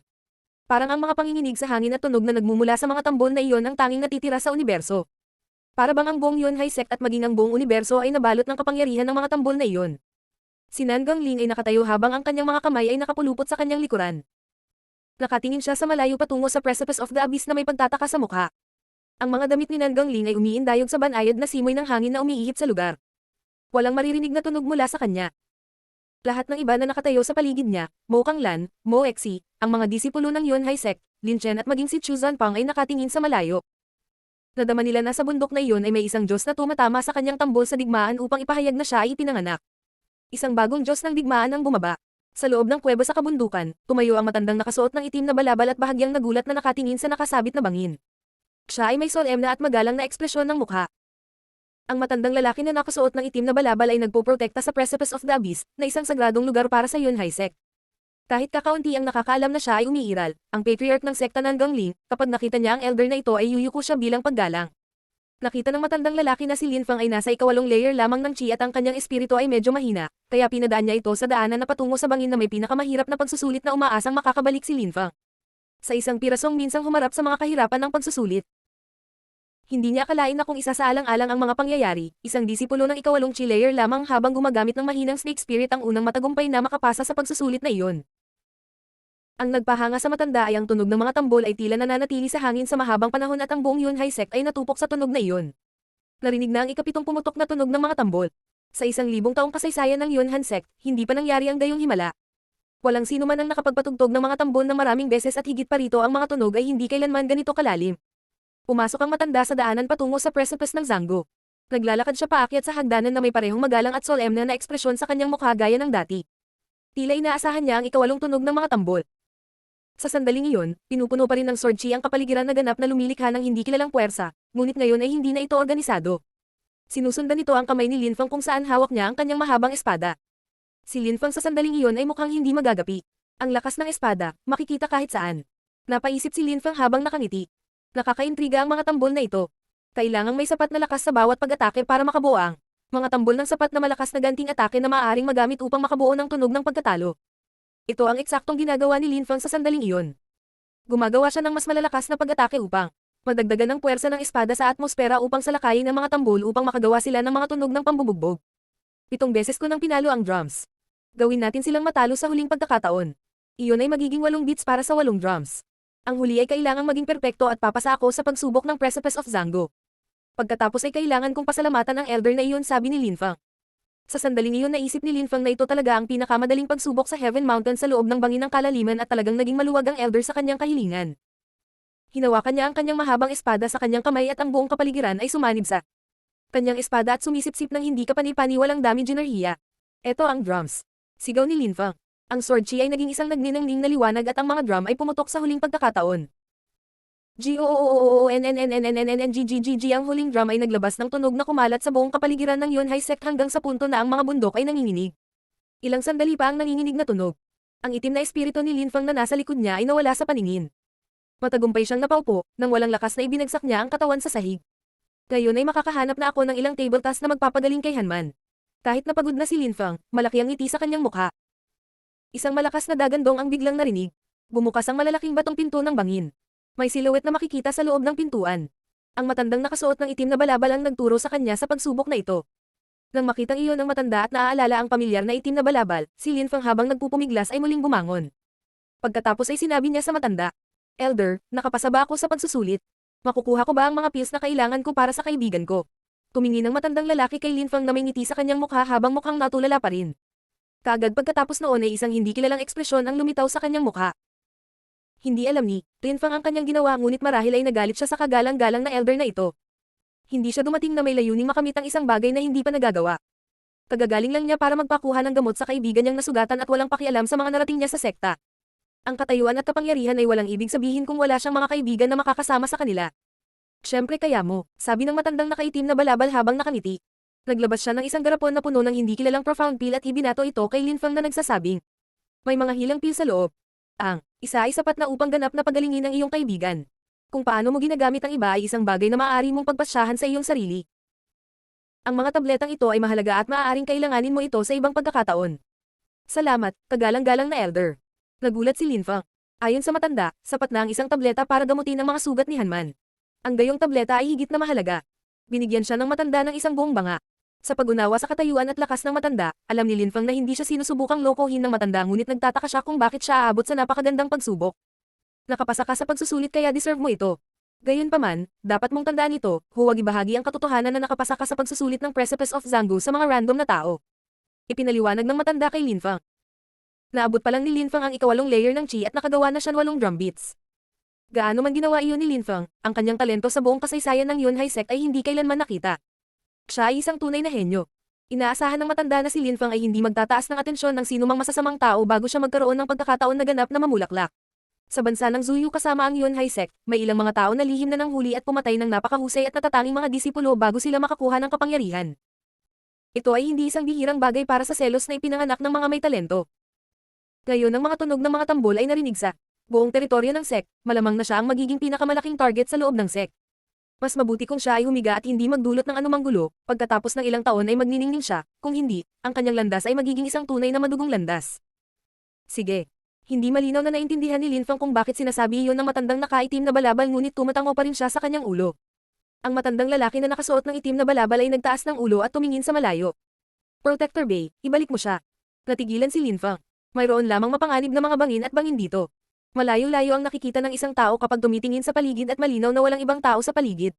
Parang ang mga panginginig sa hangin at tunog na nagmumula sa mga tambol na iyon ang tanging natitira sa universo. Para bang ang buong Yunhai sect at maging ang buong universo ay nabalot ng kapangyarihan ng mga tambol na iyon. Si Nan Gangling ay nakatayo habang ang kanyang mga kamay ay nakapulupot sa kanyang likuran. Nakatingin siya sa malayo patungo sa precipice of the abyss na may pagtataka sa mukha. Ang mga damit ni Nan Gangling ay umiindayog sa banayad na simoy ng hangin na umiihip sa lugar. Walang maririnig na tunog mula sa kanya. Lahat ng iba na nakatayo sa paligid niya, Mo Kanglan, Mo Exi, ang mga disipulo ng Yunhai sect, Lin Chen at maging si Chu Zanpang ay nakatingin sa malayo. Nadama nila na sa bundok na iyon ay may isang Diyos na tumatama sa kanyang tambol sa digmaan upang ipahayag na siya ay ipinanganak. Isang bagong Diyos ng digmaan ang bumaba. Sa loob ng kuweba sa kabundukan, tumayo ang matandang nakasuot ng itim na balabal at bahagyang nagulat na nakatingin sa nakasabit na bangin. Siya ay may solemna at magalang na ekspresyon ng mukha. Ang matandang lalaki na nakasuot ng itim na balabal ay nagpoprotekta sa precipice of the abyss, na isang sagradong lugar para sa Yunhai sect. Kahit kakaunti ang nakakaalam na siya ay umiiral, ang patriarch ng sekta Nan Gangling, kapag nakita niya ang elder na ito ay yuyuko siya bilang paggalang. Nakita ng matandang lalaki na si Lin Fang ay nasa ikawalong layer lamang ng chi at ang kanyang espiritu ay medyo mahina, kaya pinadaan niya ito sa daanan na patungo sa bangin na may pinakamahirap na pagsusulit na umaasang makakabalik si Lin Fang. Sa isang pirasong minsang humarap sa mga kahirapan ng pagsusulit. Hindi niya akalain na kung isasaalang-alang ang mga pangyayari, isang disipulo ng ikawalong chi layer lamang habang gumagamit ng mahinang snake spirit ang unang matagumpay na makapasa sa pagsusulit na iyon. Ang nagpahanga sa matanda ay ang tunog ng mga tambol ay tila nananatili sa hangin sa mahabang panahon at ang buong Yunhai sect ay natupok sa tunog na iyon. Narinig na ang ikapitong pumutok na tunog ng mga tambol. Sa 1000 taong kasaysayan ng Yunhan sect, hindi pa nangyari ang gayong himala. Walang sino man ang nakapagpatugtog ng mga tambol na maraming beses at higit pa rito ang mga tunog ay hindi kailanman ganito kalalim. Pumasok ang matanda sa daanan patungo sa precipice ng Zango. Naglalakad siya paakyat sa hagdanan na may parehong magalang at solemna na ekspresyon sa kanyang mukha gaya ng dati. Tila inaasahan niya ang ikawalong tunog ng mga tambol. Sa sandaling iyon, pinupuno pa rin ng sword chi ang kapaligiran na ganap na lumilikha ng hindi kilalang puwersa, ngunit ngayon ay hindi na ito organisado. Sinusundan nito ang kamay ni Lin Fang kung saan hawak niya ang kanyang mahabang espada. Si Lin Fang sa sandaling iyon ay mukhang hindi magagapi. Ang lakas ng espada, makikita kahit saan. Napaisip si Lin Fang habang nakangiti. Nakakaintriga ang mga tambol na ito. Kailangang may sapat na lakas sa bawat pag-atake para makabuo ang Mga tambol ng sapat na malakas na ganting atake na maaaring magamit upang makabuo ng tunog ng pagkatalo. Ito ang eksaktong ginagawa ni Lin Feng sa sandaling iyon. Gumagawa siya ng mas malalakas na pag-atake upang madagdagan ng puwersa ng espada sa atmosfera upang salakayin ang mga tambol upang makagawa sila ng mga tunog ng pambubugbog. 7 beses ko nang pinalo ang drums. Gawin natin silang matalo sa huling pagkakataon. Iyon ay magiging 8 beats para sa 8 drums. Ang huli ay kailangang maging perpekto at papasa ako sa pagsubok ng Precipice of Zango. Pagkatapos ay kailangan kong pasalamatan ang elder na iyon, sabi ni Lin Feng. Sa sandaling iyon naisip ni Lin Feng na ito talaga ang pinakamadaling pagsubok sa Heaven Mountain sa loob ng bangin ng kalaliman at talagang naging maluwag ang elder sa kanyang kahilingan. Hinawakan niya ang kanyang mahabang espada sa kanyang kamay at ang buong kapaligiran ay sumanib sa kanyang espada at sumisipsip ng hindi kapani-paniwalang dami enerhiya. Eto ang drums. Sigaw ni Lin Feng. Ang sword chi ay naging isang nagniningning na liwanag at ang mga drum ay pumutok sa huling pagkakataon. G-O-O-O-O-N-N-N-N-N-N-N-G-G-G ang huling drum ay naglabas ng tunog na kumalat sa buong kapaligiran ng Yunhai Sect hanggang sa punto na ang mga bundok ay nanginginig. Ilang sandali pa ang nanginginig na tunog. Ang itim na espiritu ni Lin Feng na nasa likod niya ay nawala sa paningin. Matagumpay siyang napaupo, nang walang lakas na ibinagsak niya ang katawan sa sahig. Ngayon ay makakahanap na ako ng ilang table task na magpapagaling kay Hanman. Kahit napagod na si Lin Feng, malaki ang ngiti sa kanyang mukha. Isang malakas na dagandong ang biglang narinig. Bumukas ang malalaking batong pinto ng bangin. May silhouette na makikita sa loob ng pintuan. Ang matandang nakasuot ng itim na balabal ang nagturo sa kanya sa pagsubok na ito. Nang makitang iyon ang matanda at naaalala ang pamilyar na itim na balabal, si Lin Feng habang nagpupumiglas ay muling bumangon. Pagkatapos ay sinabi niya sa matanda, "Elder, nakapasa ba ako sa pagsusulit? Makukuha ko ba ang mga pills na kailangan ko para sa kaibigan ko?" Tumingin ang matandang lalaki kay Lin Feng na may ngiti sa kanyang mukha habang mukhang natulala pa rin. Kaagad pagkatapos noon ay isang hindi kilalang ekspresyon ang lumitaw sa kanyang mukha. Hindi alam ni Lin Feng ang kanyang ginawa ngunit marahil ay nagalit siya sa kagalang-galang na elder na ito. Hindi siya dumating na may layuning makamit ang isang bagay na hindi pa nagagawa. Kagagaling lang niya para magpakuha ng gamot sa kaibigan niyang nasugatan at walang pakialam sa mga narating niya sa sekta. Ang katayuan at kapangyarihan ay walang ibig sabihin kung wala siyang mga kaibigan na makakasama sa kanila. Siyempre kaya mo, sabi ng matandang nakaitim na balabal habang nakangiti. Naglabas siya ng isang garapon na puno ng hindi kilalang profound pill at ibinato ito kay Lin Feng na nagsasabing, "May mga hilang pill sa loob. Ang isa ay sapat na upang ganap na pagalingin ang iyong kaibigan. Kung paano mo ginagamit ang iba ay isang bagay na maaari mong pagpasyahan sa iyong sarili. Ang mga tabletang ito ay mahalaga at maaaring kailanganin mo ito sa ibang pagkakataon." "Salamat, kagalang-galang na elder." Nagulat si Lin Feng. Ayon sa matanda, sapat na ang isang tableta para gamutin ang mga sugat ni Hanman. Ang gayong tableta ay higit na mahalaga. Binigyan siya ng matanda ng isang buong banga. Sa pag-unawa sa katayuan at lakas ng matanda, alam ni Lin Feng na hindi siya sinusubukang lokohin ng matanda ngunit nagtataka siya kung bakit siya aabot sa napakagandang pagsubok. Nakapasa ka sa pagsusulit kaya deserve mo ito. Gayunpaman, dapat mong tandaan ito, huwag ibahagi ang katotohanan na nakapasa ka sa pagsusulit ng Precipice of Zango sa mga random na tao. Ipinaliwanag ng matanda kay Lin Feng. Naabot pa lang ni Lin Feng ang ikawalong layer ng chi at nakagawa na siya ng 8 drum beats. Gaano man ginawa iyon ni Lin Feng, ang kanyang talento sa buong kasaysayan ng Yunhai Sect ay hindi kailanman nakita. Siya ay isang tunay na henyo. Inaasahan ng matanda na si Lin Feng ay hindi magtataas ng atensyon ng sinumang masasamang tao bago siya magkaroon ng pagkakataon na ganap na mamulaklak. Sa bansa ng Zuyu kasama ang Yunhai Sect, may ilang mga tao na lihim na ng huli at pumatay ng napakahusay at natatanging mga disipulo bago sila makakuha ng kapangyarihan. Ito ay hindi isang bihirang bagay para sa selos na ipinanganak ng mga may talento. Ngayon ang mga tunog ng mga tambol ay narinig sa buong teritoryo ng sect, malamang na siya ang magiging pinakamalaking target sa loob ng sect. Mas mabuti kung siya ay humiga at hindi magdulot ng anumang gulo, pagkatapos ng ilang taon ay magniningning siya, kung hindi, ang kanyang landas ay magiging isang tunay na madugong landas. Sige. Hindi malinaw na naintindihan ni Lin Feng kung bakit sinasabi iyon ng matandang nakaitim na balabal ngunit tumatango pa rin siya sa kanyang ulo. Ang matandang lalaki na nakasuot ng itim na balabal ay nagtaas ng ulo at tumingin sa malayo. "Protector Bay, ibalik mo siya." Natigilan si Lin Feng. Mayroon lamang mapanganib na mga bangin at bangin dito. Malayo-layo ang nakikita ng isang tao kapag tumitingin sa paligid at malinaw na walang ibang tao sa paligid.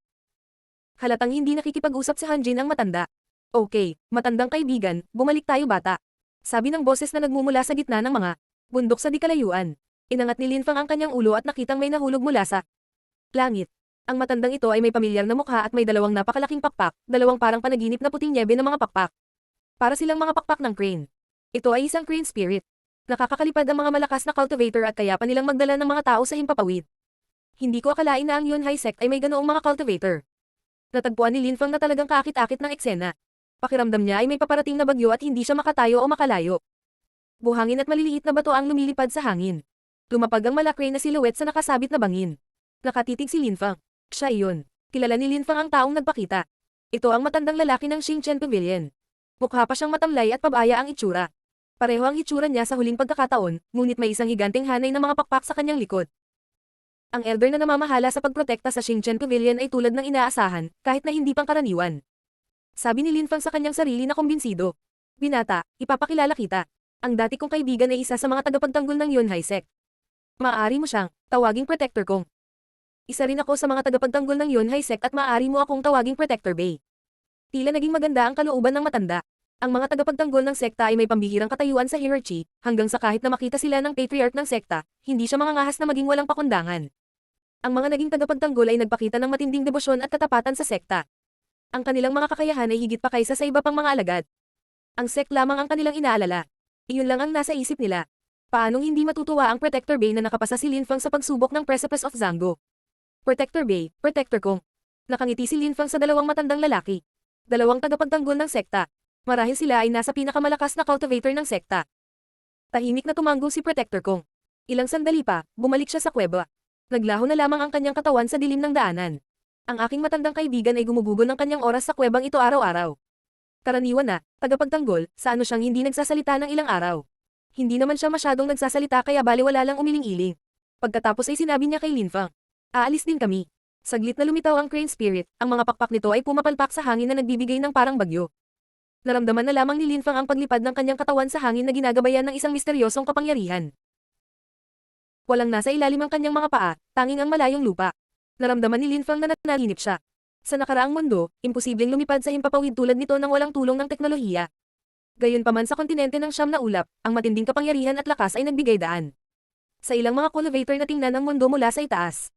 Halatang hindi nakikipag-usap si Hanjin ang matanda. "Okay, matandang kaibigan, bumalik tayo bata." Sabi ng boses na nagmumula sa gitna ng mga bundok sa di kalayuan. Inangat ni Lin Feng ang kanyang ulo at nakitang may nahulog mula sa langit. Ang matandang ito ay may pamilyar na mukha at may dalawang napakalaking pakpak, dalawang parang panaginip na puting nyebe na mga pakpak. Para silang mga pakpak ng crane. Ito ay isang crane spirit. Nakakakalipad ang mga malakas na cultivator at kaya pa nilang magdala ng mga tao sa himpapawid. Hindi ko akalain na ang Yunhai Sect ay may ganoong mga cultivator. Natagpuan ni Lin Feng na talagang kaakit-akit ng eksena. Pakiramdam niya ay may paparating na bagyo at hindi siya makatayo o makalayo. Buhangin at maliliit na bato ang lumilipad sa hangin. Lumapag ang malakray na silhouette sa nakasabit na bangin. Nakatitig si Lin Feng. Siya iyon. Kilala ni Lin Feng ang taong nagpakita. Ito ang matandang lalaki ng Xingchen Pavilion. Mukha pa siyang matamlay at pabaya ang itsura. Pareho ang itsura niya sa huling pagkakataon, ngunit may isang higanteng hanay ng mga pakpak sa kanyang likod. Ang elder na namamahala sa pagprotekta sa Xingchen Pavilion ay tulad ng inaasahan, kahit na hindi pangkaraniwan. Sabi ni Lin Fang sa kanyang sarili na kumbinsido. Binata, ipapakilala kita. Ang dati kong kaibigan ay isa sa mga tagapagtanggol ng Yunhai Sect. Maaari mo siyang tawaging protector kong. Isa rin ako sa mga tagapagtanggol ng Yunhai Sect at maaari mo akong tawaging Protector Bay. Tila naging maganda ang kalooban ng matanda. Ang mga tagapagtanggol ng sekta ay may pambihirang katayuan sa hierarchy, hanggang sa kahit na makita sila ng patriarch ng sekta, hindi siya mangangahas na maging walang pakundangan. Ang mga naging tagapagtanggol ay nagpakita ng matinding debosyon at katapatan sa sekta. Ang kanilang mga kakayahan ay higit pa kaysa sa iba pang mga alagad. Ang sect lamang ang kanilang inaalala. Iyon lang ang nasa isip nila. Paanong hindi matutuwa ang Protector Bay na nakapasa si Lin Fang sa pagsubok ng Precipice of Zango? Protector Bay, Protector kong. Nakangiti si Lin Fang sa dalawang matandang lalaki. Dalawang tagapagtanggol ng sekta. Marahil sila ay nasa pinakamalakas na cultivator ng sekta. Tahimik na tumango si Protector kong. Ilang sandali pa, bumalik siya sa kuweba. Naglaho na lamang ang kanyang katawan sa dilim ng daanan. Ang aking matandang kaibigan ay gumugugol ng kanyang oras sa kuwebang ito araw-araw. Karaniwan na, tagapagtanggol, sa ano siyang hindi nagsasalita ng ilang araw. Hindi naman siya masyadong nagsasalita kaya baliwala lang umiling-iling. Pagkatapos ay sinabi niya kay Lin Fang, aalis din kami. Saglit na lumitaw ang crane spirit, ang mga pakpak nito ay pumapalpak sa hangin na nagbibigay ng parang bagyo. Naramdaman na lamang ni Lin Fang ang paglipad ng kanyang katawan sa hangin na ginagabayan ng isang misteryosong kapangyarihan. Walang nasa ilalim ang kanyang mga paa, tanging ang malayong lupa. Naramdaman ni Lin Fang na nanaginip siya. Sa nakaraang mundo, imposibleng lumipad sa himpapawid tulad nito nang walang tulong ng teknolohiya. Gayunpaman sa kontinente ng Siyam na Ulap, ang matinding kapangyarihan at lakas ay nagbigay daan. Sa ilang mga cultivator na tingnan ang mundo mula sa itaas.